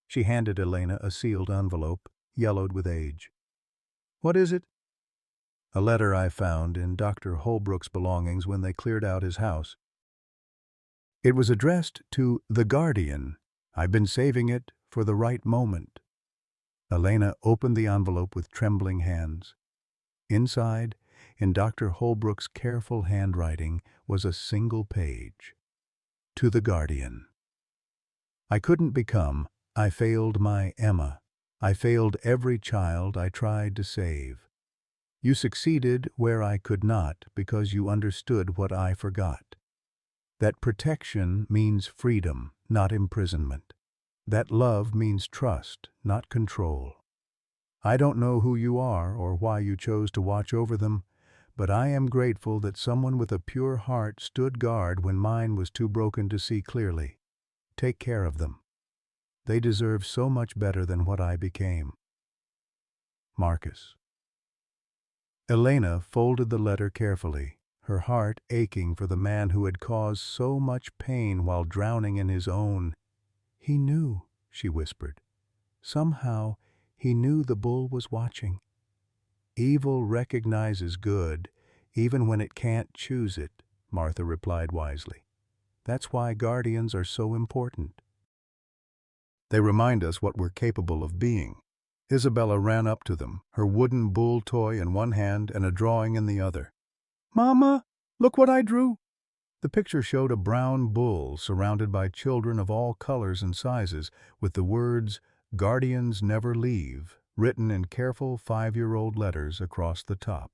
She handed Elena a sealed envelope, yellowed with age. What is it? A letter I found in Dr. Holbrook's belongings when they cleared out his house. It was addressed to The Guardian. I've been saving it for the right moment. Elena opened the envelope with trembling hands. Inside, in Dr. Holbrook's careful handwriting, was a single page. To The Guardian. I couldn't become, I failed my Emma. I failed every child I tried to save. You succeeded where I could not because you understood what I forgot. That protection means freedom, not imprisonment. That love means trust, not control. I don't know who you are or why you chose to watch over them, but I am grateful that someone with a pure heart stood guard when mine was too broken to see clearly. Take care of them. They deserve so much better than what I became. Marcus. Elena folded the letter carefully, her heart aching for the man who had caused so much pain while drowning in his own. He knew, she whispered. Somehow, he knew the bull was watching. Evil recognizes good, even when it can't choose it, Martha replied wisely. That's why guardians are so important. They remind us what we're capable of being. Isabella ran up to them, her wooden bull toy in one hand and a drawing in the other. Mama, look what I drew. The picture showed a brown bull surrounded by children of all colors and sizes, with the words, "Guardians never leave," written in careful 5-year-old letters across the top.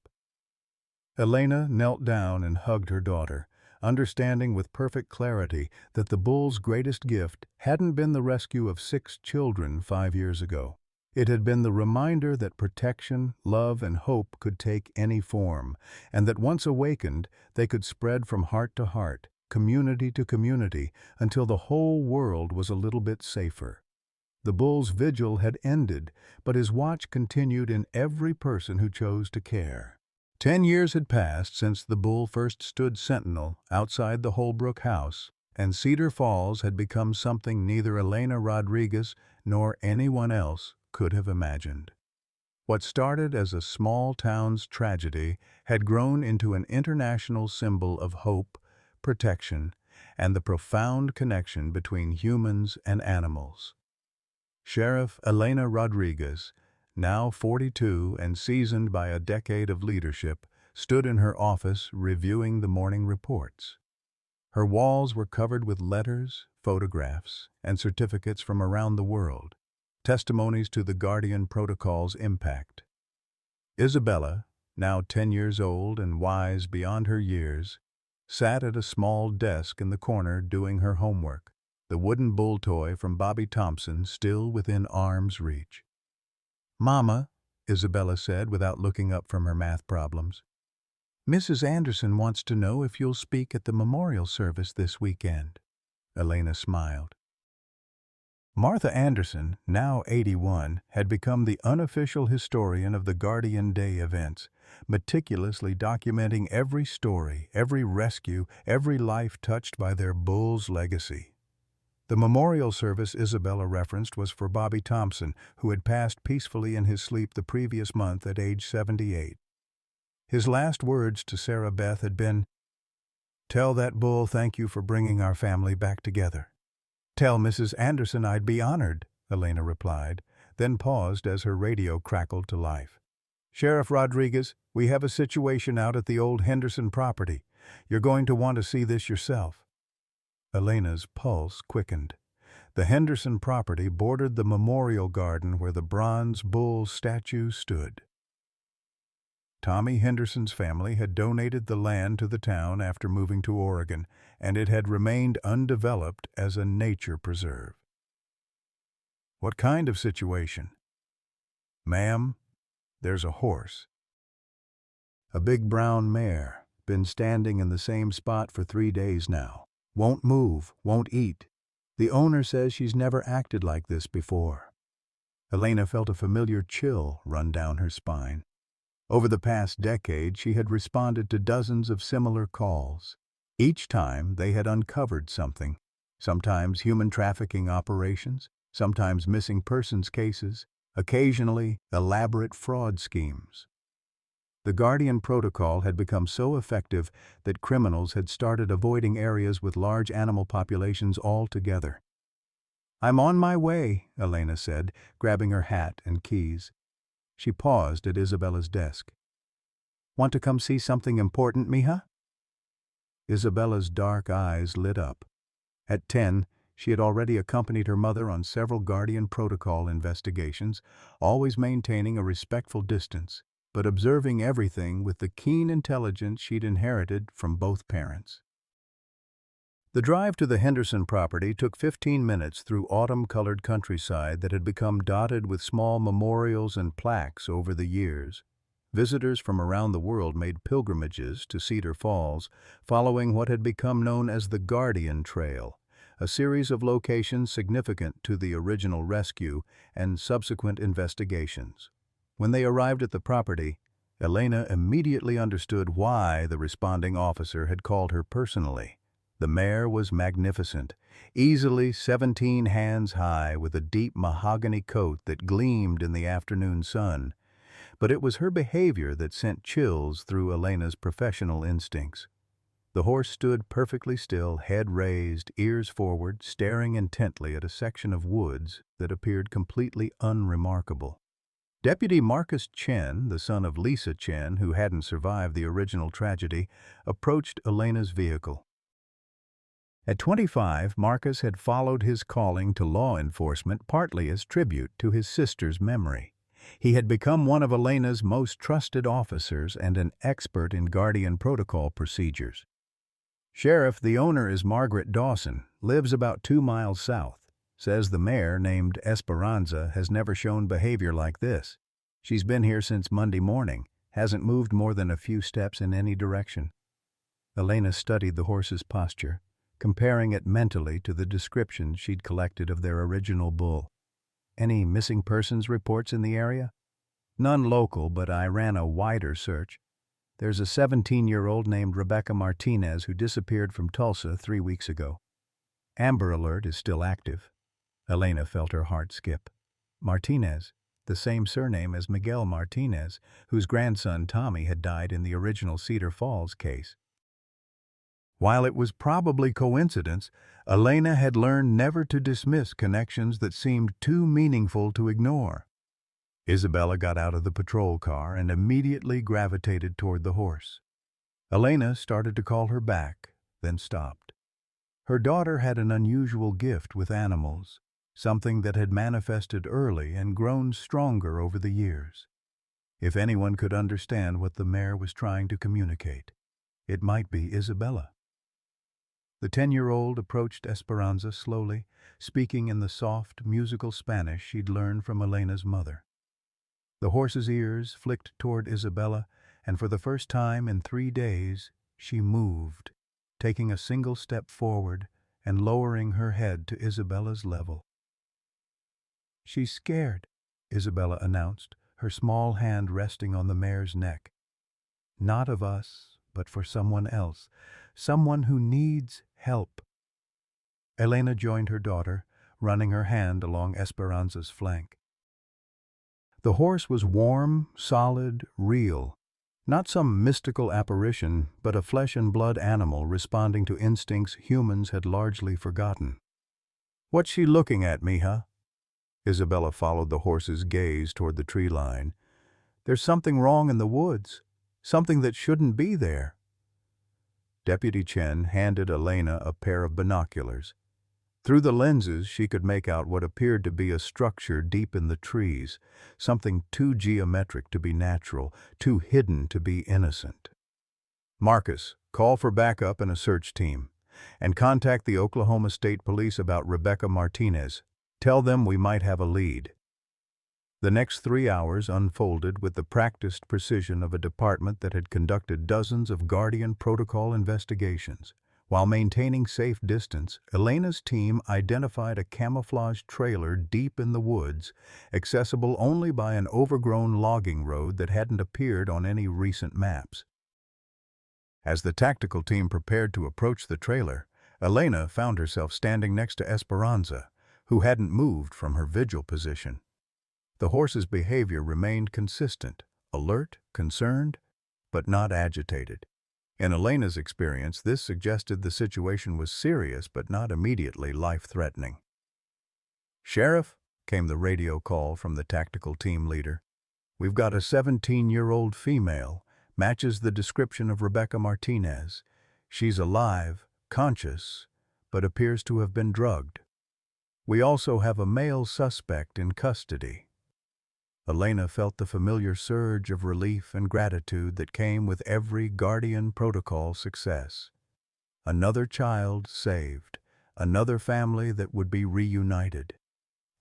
Elena knelt down and hugged her daughter, understanding with perfect clarity that the bull's greatest gift hadn't been the rescue of 6 children 5 years ago. It had been the reminder that protection, love, and hope could take any form, and that once awakened, they could spread from heart to heart, community to community, until the whole world was a little bit safer. The bull's vigil had ended, but his watch continued in every person who chose to care. 10 years had passed since the bull first stood sentinel outside the Holbrook house, and Cedar Falls had become something neither Elena Rodriguez nor anyone else could have imagined. What started as a small town's tragedy had grown into an international symbol of hope, protection, and the profound connection between humans and animals. Sheriff Elena Rodriguez, now 42 and seasoned by a decade of leadership, stood in her office reviewing the morning reports. Her walls were covered with letters, photographs, and certificates from around the world, testimonies to the Guardian Protocol's impact. Isabella, now 10 years old and wise beyond her years, sat at a small desk in the corner doing her homework, the wooden bull toy from Bobby Thompson still within arm's reach. "Mama," Isabella said without looking up from her math problems, "Mrs. Anderson wants to know if you'll speak at the memorial service this weekend." Elena smiled. Martha Anderson, now 81, had become the unofficial historian of the Guardian Day events, meticulously documenting every story, every rescue, every life touched by their bull's legacy. The memorial service Isabella referenced was for Bobby Thompson, who had passed peacefully in his sleep the previous month at age 78. His last words to Sarah Beth had been, "Tell that bull thank you for bringing our family back together." "Tell Mrs. Anderson I'd be honored," Elena replied, then paused as her radio crackled to life. "Sheriff Rodriguez, we have a situation out at the old Henderson property. You're going to want to see this yourself." Elena's pulse quickened. The Henderson property bordered the memorial garden where the bronze bull statue stood. Tommy Henderson's family had donated the land to the town after moving to Oregon, and it had remained undeveloped as a nature preserve. "What kind of situation?" "Ma'am, there's a horse. A big brown mare, been standing in the same spot for 3 days now. Won't move, won't eat. The owner says she's never acted like this before." Elena felt a familiar chill run down her spine. Over the past decade, she had responded to dozens of similar calls. Each time, they had uncovered something, sometimes human trafficking operations, sometimes missing persons cases, occasionally elaborate fraud schemes. The Guardian Protocol had become so effective that criminals had started avoiding areas with large animal populations altogether. "I'm on my way," Elena said, grabbing her hat and keys. She paused at Isabella's desk. "Want to come see something important, mija?" Isabella's dark eyes lit up. At 10, she had already accompanied her mother on several Guardian Protocol investigations, always maintaining a respectful distance, but observing everything with the keen intelligence she'd inherited from both parents. The drive to the Henderson property took 15 minutes through autumn-colored countryside that had become dotted with small memorials and plaques over the years. Visitors from around the world made pilgrimages to Cedar Falls, following what had become known as the Guardian Trail, a series of locations significant to the original rescue and subsequent investigations. When they arrived at the property, Elena immediately understood why the responding officer had called her personally. The mare was magnificent, easily 17 hands high with a deep mahogany coat that gleamed in the afternoon sun. But it was her behavior that sent chills through Elena's professional instincts. The horse stood perfectly still, head raised, ears forward, staring intently at a section of woods that appeared completely unremarkable. Deputy Marcus Chen, the son of Lisa Chen, who hadn't survived the original tragedy, approached Elena's vehicle. At 25, Marcus had followed his calling to law enforcement partly as tribute to his sister's memory. He had become one of Elena's most trusted officers and an expert in Guardian Protocol procedures. "Sheriff, the owner is Margaret Dawson, lives about 2 miles south. Says the mare, named Esperanza, has never shown behavior like this. She's been here since Monday morning, hasn't moved more than a few steps in any direction." Elena studied the horse's posture, comparing it mentally to the descriptions she'd collected of their original bull. "Any missing persons reports in the area?" "None local, but I ran a wider search. There's a 17-year-old named Rebecca Martinez who disappeared from Tulsa 3 weeks ago. Amber Alert is still active." Elena felt her heart skip. Martinez, the same surname as Miguel Martinez, whose grandson Tommy had died in the original Cedar Falls case. While it was probably coincidence, Elena had learned never to dismiss connections that seemed too meaningful to ignore. Isabella got out of the patrol car and immediately gravitated toward the horse. Elena started to call her back, then stopped. Her daughter had an unusual gift with animals, something that had manifested early and grown stronger over the years. If anyone could understand what the mare was trying to communicate, it might be Isabella. The 10-year-old approached Esperanza slowly, speaking in the soft, musical Spanish she'd learned from Elena's mother. The horse's ears flicked toward Isabella, and for the first time in 3 days, she moved, taking a single step forward and lowering her head to Isabella's level. "She's scared," Isabella announced, her small hand resting on the mare's neck. "Not of us, but for someone else, someone who needs help." Elena joined her daughter, running her hand along Esperanza's flank. The horse was warm, solid, real. Not some mystical apparition, but a flesh-and-blood animal responding to instincts humans had largely forgotten. "What's she looking at, mija?" Isabella followed the horse's gaze toward the tree line. "There's something wrong in the woods, something that shouldn't be there." Deputy Chen handed Elena a pair of binoculars. Through the lenses, she could make out what appeared to be a structure deep in the trees, something too geometric to be natural, too hidden to be innocent. "Marcus, call for backup and a search team, and contact the Oklahoma State Police about Rebecca Martinez. Tell them we might have a lead." The next 3 hours unfolded with the practiced precision of a department that had conducted dozens of Guardian Protocol investigations. While maintaining safe distance, Elena's team identified a camouflaged trailer deep in the woods, accessible only by an overgrown logging road that hadn't appeared on any recent maps. As the tactical team prepared to approach the trailer, Elena found herself standing next to Esperanza, who hadn't moved from her vigil position. The horse's behavior remained consistent, alert, concerned, but not agitated. In Elena's experience, this suggested the situation was serious but not immediately life-threatening. "Sheriff," came the radio call from the tactical team leader. "We've got a 17-year-old female, matches the description of Rebecca Martinez. She's alive, conscious, but appears to have been drugged. We also have a male suspect in custody." Elena felt the familiar surge of relief and gratitude that came with every Guardian Protocol success. Another child saved, another family that would be reunited,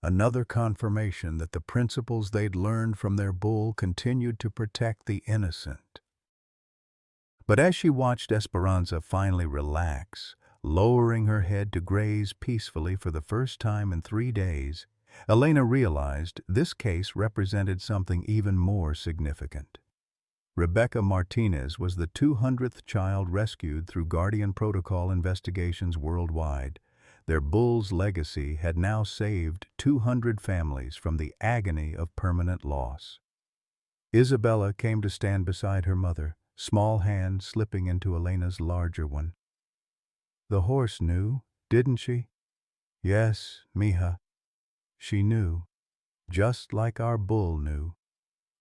another confirmation that the principles they'd learned from their bull continued to protect the innocent. But as she watched Esperanza finally relax, lowering her head to graze peacefully for the first time in 3 days, Elena realized this case represented something even more significant. Rebecca Martinez was the 200th child rescued through Guardian Protocol investigations worldwide. Their bull's legacy had now saved 200 families from the agony of permanent loss. Isabella came to stand beside her mother, small hand slipping into Elena's larger one. "The horse knew, didn't she?" "Yes, mija. She knew, just like our bull knew,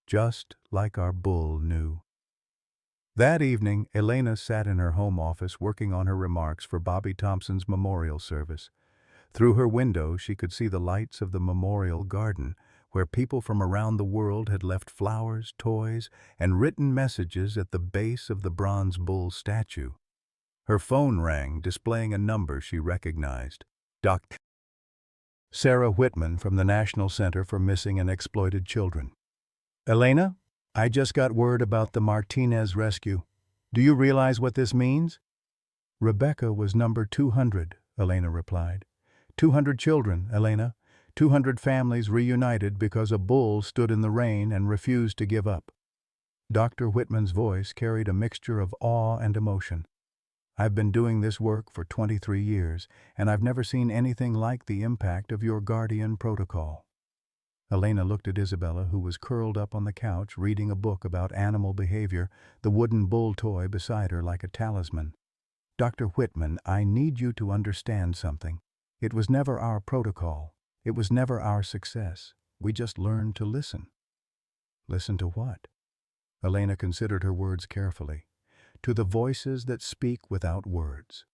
just like our bull knew." That evening, Elena sat in her home office working on her remarks for Bobby Thompson's memorial service. Through her window, she could see the lights of the memorial garden, where people from around the world had left flowers, toys, and written messages at the base of the bronze bull statue. Her phone rang, displaying a number she recognized. Dr. Sarah Whitman from the National Center for Missing and Exploited Children. "Elena, I just got word about the Martinez rescue. Do you realize what this means?" "Rebecca was number 200, Elena replied. 200 children, Elena. 200 families reunited because a bull stood in the rain and refused to give up." Dr. Whitman's voice carried a mixture of awe and emotion. "I've been doing this work for 23 years, and I've never seen anything like the impact of your Guardian Protocol." Elena looked at Isabella, who was curled up on the couch reading a book about animal behavior, the wooden bull toy beside her like a talisman. "Dr. Whitman, I need you to understand something. It was never our protocol. It was never our success. We just learned to listen." "Listen to what?" Elena considered her words carefully. "To the voices that speak without words.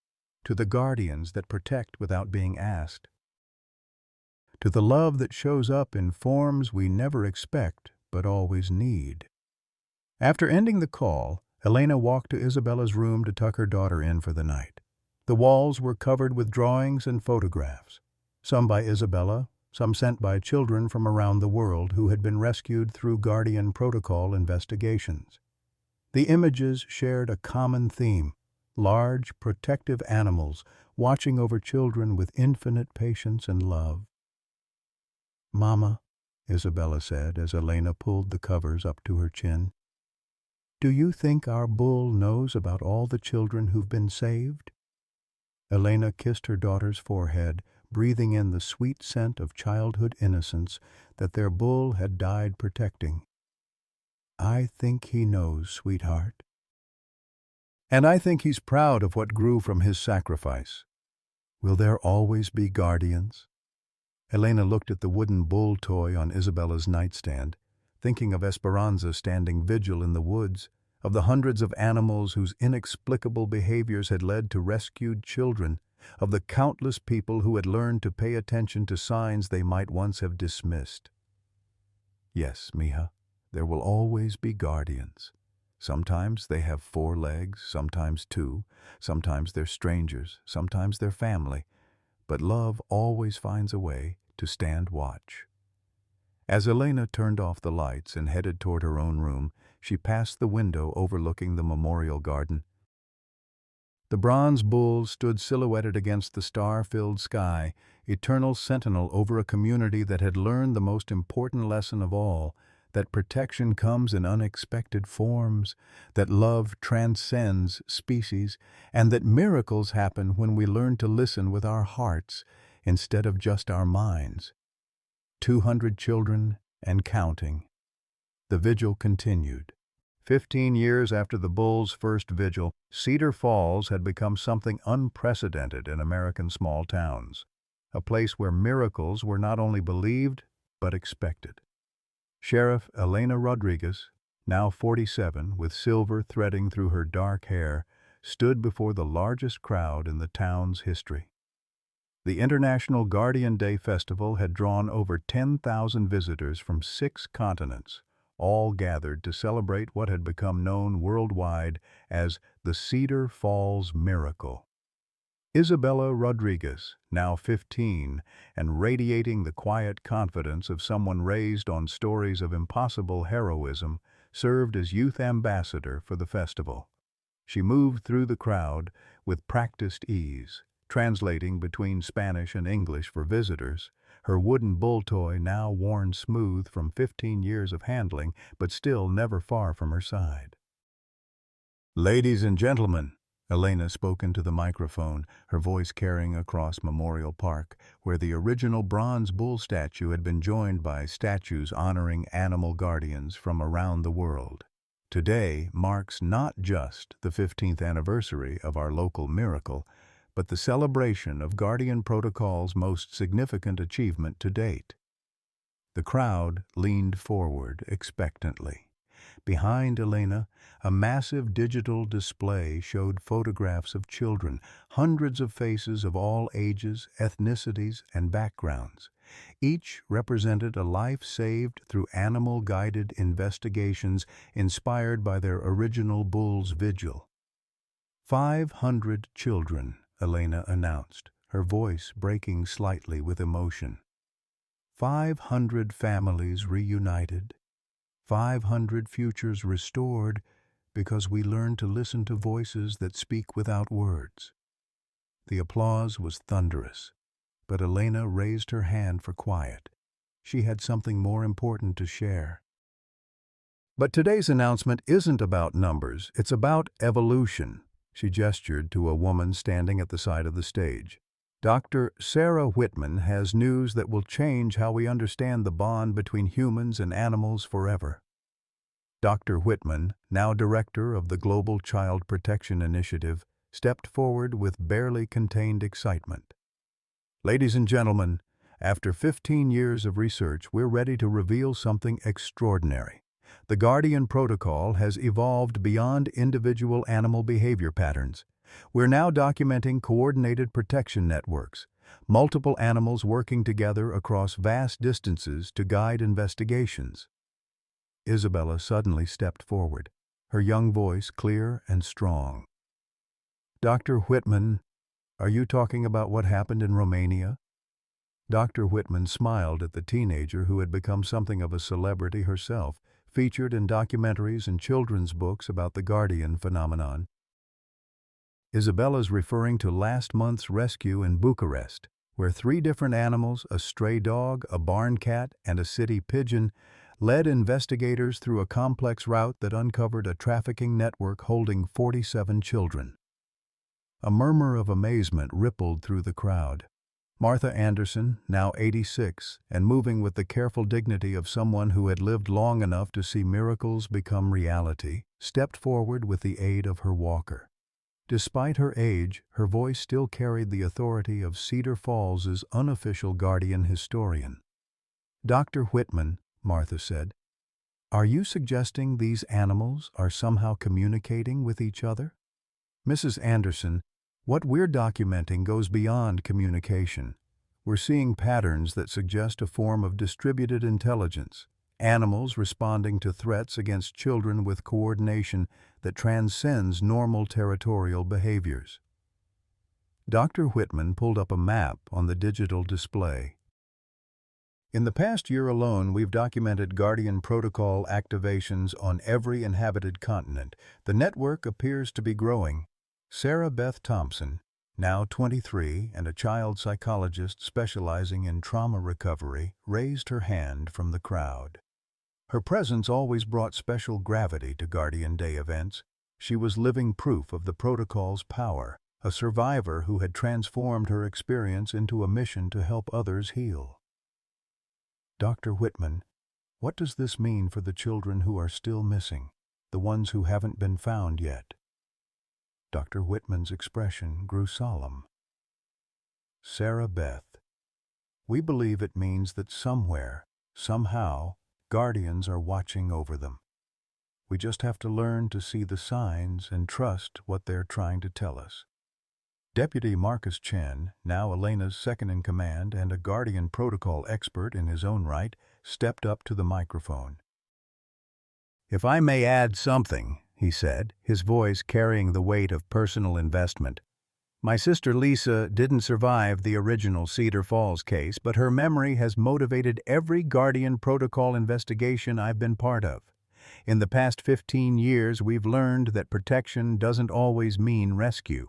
To the guardians that protect without being asked. To the love that shows up in forms we never expect but always need." After ending the call, Elena walked to Isabella's room to tuck her daughter in for the night. The walls were covered with drawings and photographs, some by Isabella, some sent by children from around the world who had been rescued through Guardian Protocol investigations. The images shared a common theme: large, protective animals watching over children with infinite patience and love. "Mama," Isabella said as Elena pulled the covers up to her chin, "do you think our bull knows about all the children who've been saved?" Elena kissed her daughter's forehead, breathing in the sweet scent of childhood innocence that their bull had died protecting. "I think he knows, sweetheart. And I think he's proud of what grew from his sacrifice. Will there always be guardians?" Elena looked at the wooden bull toy on Isabella's nightstand, thinking of Esperanza standing vigil in the woods, of the hundreds of animals whose inexplicable behaviors had led to rescued children, of the countless people who had learned to pay attention to signs they might once have dismissed. "Yes, mija, there will always be guardians. Sometimes they have 4 legs, sometimes 2, sometimes they're strangers, sometimes they're family, but love always finds a way to stand watch." As Elena turned off the lights and headed toward her own room, she passed the window overlooking the memorial garden. The bronze bull stood silhouetted against the star-filled sky, eternal sentinel over a community that had learned the most important lesson of all, that protection comes in unexpected forms, that love transcends species, and that miracles happen when we learn to listen with our hearts instead of just our minds. 200 children, and counting. The vigil continued. 15 years after the Bulls' first vigil, Cedar Falls had become something unprecedented in American small towns, a place where miracles were not only believed, but expected. Sheriff Elena Rodriguez, now 47, with silver threading through her dark hair, stood before the largest crowd in the town's history. The International Guardian Day Festival had drawn over 10,000 visitors from 6 continents, all gathered to celebrate what had become known worldwide as the Cedar Falls Miracle. Isabella Rodriguez, now 15, and radiating the quiet confidence of someone raised on stories of impossible heroism, served as youth ambassador for the festival. She moved through the crowd with practiced ease, translating between Spanish and English for visitors, her wooden bull toy now worn smooth from 15 years of handling, but still never far from her side. "Ladies and gentlemen," Elena spoke into the microphone, her voice carrying across Memorial Park, where the original bronze bull statue had been joined by statues honoring animal guardians from around the world. "Today marks not just the 15th anniversary of our local miracle, but the celebration of Guardian Protocol's most significant achievement to date." The crowd leaned forward expectantly. Behind Elena, a massive digital display showed photographs of children, hundreds of faces of all ages, ethnicities, and backgrounds. Each represented a life saved through animal-guided investigations inspired by their original Bulls Vigil. 500 children, Elena announced, her voice breaking slightly with emotion. 500 families reunited. 500 futures restored because we learned to listen to voices that speak without words. The applause was thunderous, but Elena raised her hand for quiet. She had something more important to share. "But today's announcement isn't about numbers, it's about evolution." She gestured to a woman standing at the side of the stage. "Dr. Sarah Whitman has news that will change how we understand the bond between humans and animals forever." Dr. Whitman, now director of the Global Child Protection Initiative, stepped forward with barely contained excitement. "Ladies and gentlemen, after 15 years of research, we're ready to reveal something extraordinary. The Guardian Protocol has evolved beyond individual animal behavior patterns. We're now documenting coordinated protection networks, multiple animals working together across vast distances to guide investigations." Isabella suddenly stepped forward, her young voice clear and strong. "Dr. Whitman, are you talking about what happened in Romania?" Dr. Whitman smiled at the teenager who had become something of a celebrity herself, featured in documentaries and children's books about the Guardian phenomenon. "Isabella's referring to last month's rescue in Bucharest, where 3 different animals, a stray dog, a barn cat, and a city pigeon, led investigators through a complex route that uncovered a trafficking network holding 47 children." A murmur of amazement rippled through the crowd. Martha Anderson, now 86, and moving with the careful dignity of someone who had lived long enough to see miracles become reality, stepped forward with the aid of her walker. Despite her age, her voice still carried the authority of Cedar Falls' unofficial guardian historian. "Dr. Whitman," Martha said, "are you suggesting these animals are somehow communicating with each other?" "Mrs. Anderson, what we're documenting goes beyond communication. We're seeing patterns that suggest a form of distributed intelligence, animals responding to threats against children with coordination that transcends normal territorial behaviors." Dr. Whitman pulled up a map on the digital display. "In the past year alone, we've documented Guardian Protocol activations on every inhabited continent. The network appears to be growing." Sarah Beth Thompson, now 23 and a child psychologist specializing in trauma recovery, raised her hand from the crowd. Her presence always brought special gravity to Guardian Day events. She was living proof of the protocol's power, a survivor who had transformed her experience into a mission to help others heal. "Dr. Whitman, What does this mean for the children who are still missing, the ones who haven't been found yet? Dr. Whitman's expression grew solemn. Sarah Beth, we believe it means that somewhere, somehow, guardians are watching over them. We just have to learn to see the signs and trust what they're trying to tell us. Deputy Marcus Chen, now Elena's second-in-command and a Guardian protocol expert in his own right, stepped up to the microphone. "If I may add something," he said, his voice carrying the weight of personal investment. "My sister Lisa didn't survive the original Cedar Falls case, but her memory has motivated every Guardian protocol investigation I've been part of. In the past 15 years, we've learned that protection doesn't always mean rescue.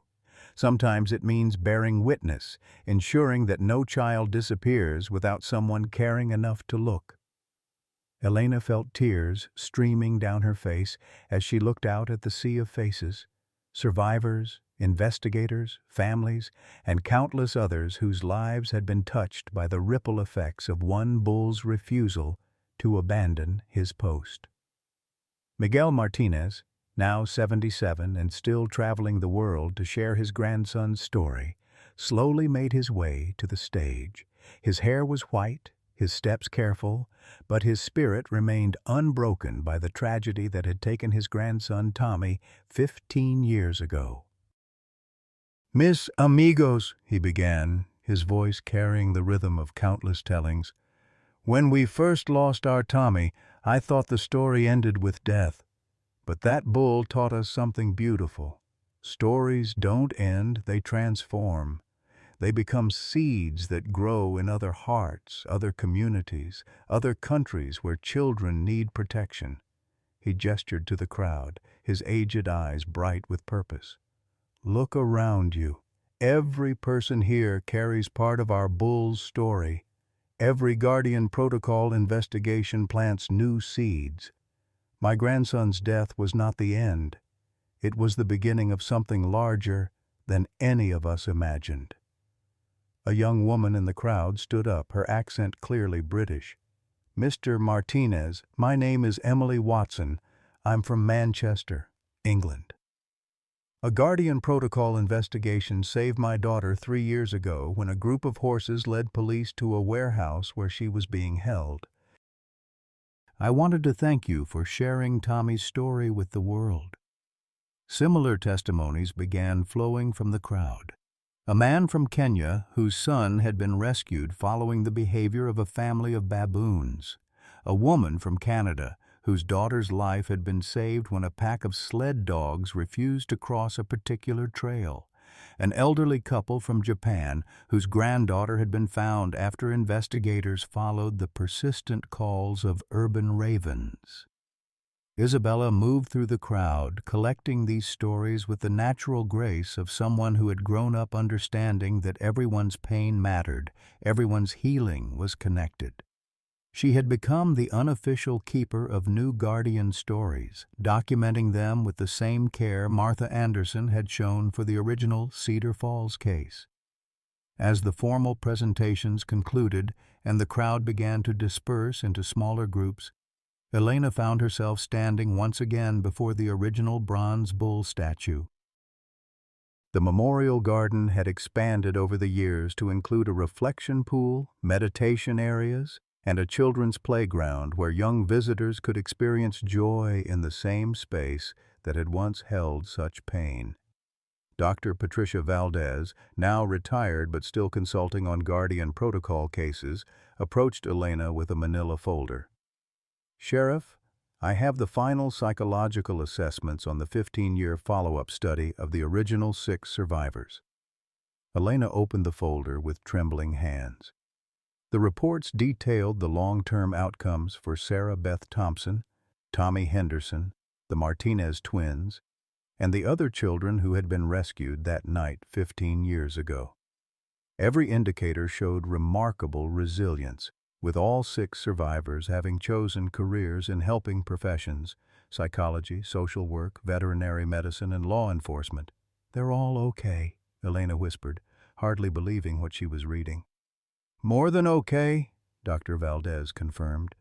Sometimes it means bearing witness, ensuring that no child disappears without someone caring enough to look." Elena felt tears streaming down her face as she looked out at the sea of faces, survivors, investigators, families, and countless others whose lives had been touched by the ripple effects of one bull's refusal to abandon his post. Miguel Martinez, now 77 and still traveling the world to share his grandson's story, slowly made his way to the stage. His hair was white, his steps careful, but his spirit remained unbroken by the tragedy that had taken his grandson Tommy 15 years ago. "Mis amigos," he began, his voice carrying the rhythm of countless tellings. "When we first lost our Tommy, I thought the story ended with death. But that bull taught us something beautiful. Stories don't end, they transform. They become seeds that grow in other hearts, other communities, other countries where children need protection." He gestured to the crowd, his aged eyes bright with purpose. "Look around you. Every person here carries part of our bull's story. Every Guardian protocol investigation plants new seeds. My grandson's death was not the end. It was the beginning of something larger than any of us imagined." A young woman in the crowd stood up, her accent clearly British. "Mr. Martinez, my name is Emily Watson. I'm from Manchester, England. A Guardian protocol investigation saved my daughter 3 years ago when a group of horses led police to a warehouse where she was being held. I wanted to thank you for sharing Tommy's story with the world." Similar testimonies began flowing from the crowd. A man from Kenya whose son had been rescued following the behavior of a family of baboons. A woman from Canada whose daughter's life had been saved when a pack of sled dogs refused to cross a particular trail. An elderly couple from Japan whose granddaughter had been found after investigators followed the persistent calls of urban ravens. Isabella moved through the crowd, collecting these stories with the natural grace of someone who had grown up understanding that everyone's pain mattered, everyone's healing was connected. She had become the unofficial keeper of new Guardian stories, documenting them with the same care Martha Anderson had shown for the original Cedar Falls case. As the formal presentations concluded and the crowd began to disperse into smaller groups, Elena found herself standing once again before the original bronze bull statue. The memorial garden had expanded over the years to include a reflection pool, meditation areas, and a children's playground where young visitors could experience joy in the same space that had once held such pain. Dr. Patricia Valdez, now retired but still consulting on Guardian protocol cases, approached Elena with a manila folder. "Sheriff, I have the final psychological assessments on the 15-year follow-up study of the original 6 survivors." Elena opened the folder with trembling hands. The reports detailed the long-term outcomes for Sarah Beth Thompson, Tommy Henderson, the Martinez twins, and the other children who had been rescued that night 15 years ago. Every indicator showed remarkable resilience, with all 6 survivors having chosen careers in helping professions, psychology, social work, veterinary medicine, and law enforcement. "They're all okay," Elena whispered, hardly believing what she was reading. "More than okay," Dr. Valdez confirmed.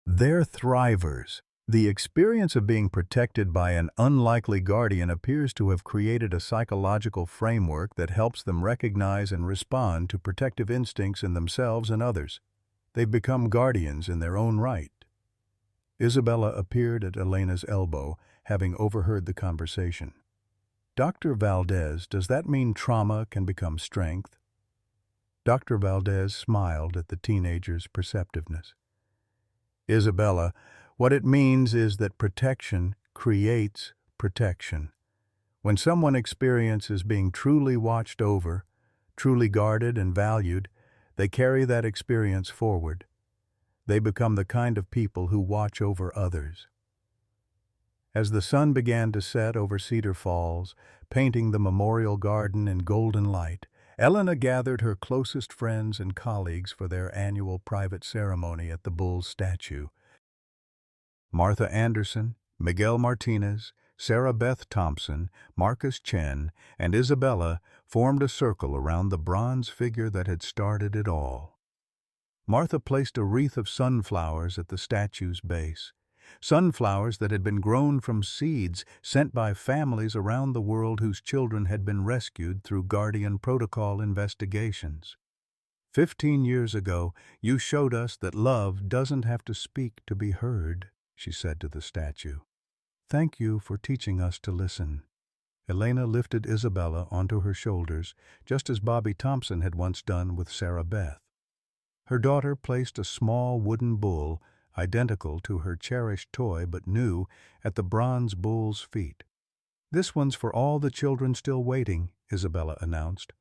They're thrivers. The experience of being protected by an unlikely guardian appears to have created a psychological framework that helps them recognize and respond to protective instincts in themselves and others. They've become guardians in their own right. Isabella appeared at Elena's elbow, having overheard the conversation. Dr. Valdez, does that mean trauma can become strength? Dr. Valdez smiled at the teenager's perceptiveness. Isabella, what it means is that protection creates protection. When someone experiences being truly watched over, truly guarded and valued, they carry that experience forward. They become the kind of people who watch over others. As the sun began to set over Cedar Falls, painting the memorial garden in golden light, Elena gathered her closest friends and colleagues for their annual private ceremony at the Bull's statue. Martha Anderson, Miguel Martinez, Sarah Beth Thompson, Marcus Chen, and Isabella formed a circle around the bronze figure that had started it all. Martha placed a wreath of sunflowers at the statue's base, sunflowers that had been grown from seeds sent by families around the world whose children had been rescued through Guardian Protocol investigations. 15 years ago, you showed us that love doesn't have to speak to be heard, she said to the statue. Thank you for teaching us to listen. Elena lifted Isabella onto her shoulders, just as Bobby Thompson had once done with Sarah Beth. Her daughter placed a small wooden bull, identical to her cherished toy but new, at the bronze bull's feet. This one's for all the children still waiting, Isabella announced.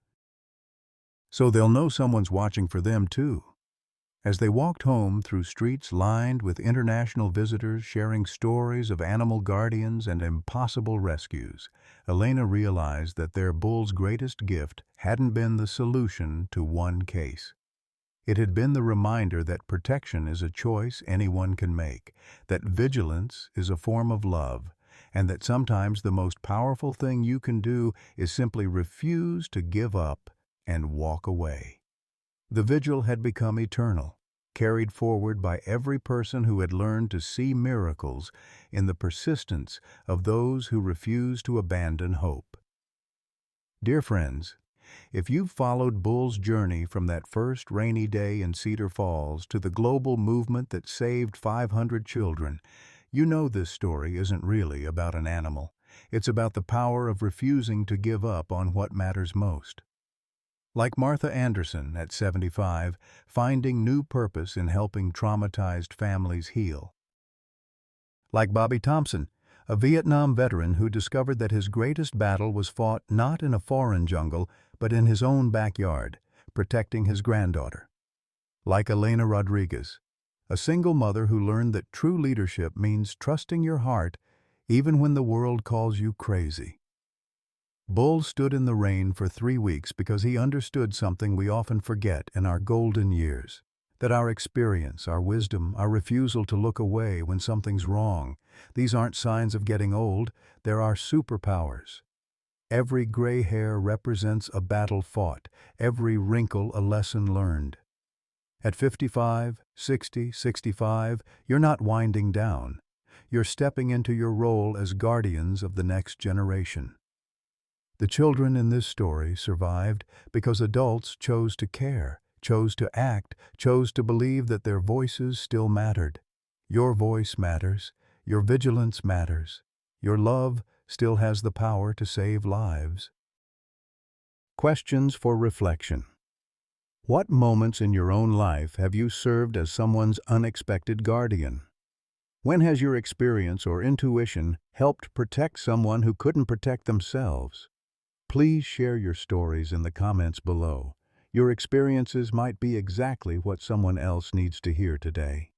So they'll know someone's watching for them, too. As they walked home through streets lined with international visitors sharing stories of animal guardians and impossible rescues, Elena realized that their bull's greatest gift hadn't been the solution to one case. It had been the reminder that protection is a choice anyone can make, that vigilance is a form of love, and that sometimes the most powerful thing you can do is simply refuse to give up and walk away. The vigil had become eternal, carried forward by every person who had learned to see miracles in the persistence of those who refuse to abandon hope. Dear friends, if you've followed Bull's journey from that first rainy day in Cedar Falls to the global movement that saved 500 children, you know this story isn't really about an animal. It's about the power of refusing to give up on what matters most. Like Martha Anderson at 75, finding new purpose in helping traumatized families heal. Like Bobby Thompson, a Vietnam veteran who discovered that his greatest battle was fought not in a foreign jungle, but in his own backyard, protecting his granddaughter. Like Elena Rodriguez, a single mother who learned that true leadership means trusting your heart even when the world calls you crazy. Bull stood in the rain for 3 weeks because he understood something we often forget in our golden years, that our experience, our wisdom, our refusal to look away when something's wrong, these aren't signs of getting old, they're our superpowers. Every gray hair represents a battle fought, every wrinkle a lesson learned. At 55, 60, 65, you're not winding down. You're stepping into your role as guardians of the next generation. The children in this story survived because adults chose to care, chose to act, chose to believe that their voices still mattered. Your voice matters. Your vigilance matters. Your love still has the power to save lives. Questions for reflection. What moments in your own life have you served as someone's unexpected guardian? When has your experience or intuition helped protect someone who couldn't protect themselves? Please share your stories in the comments below. Your experiences might be exactly what someone else needs to hear today.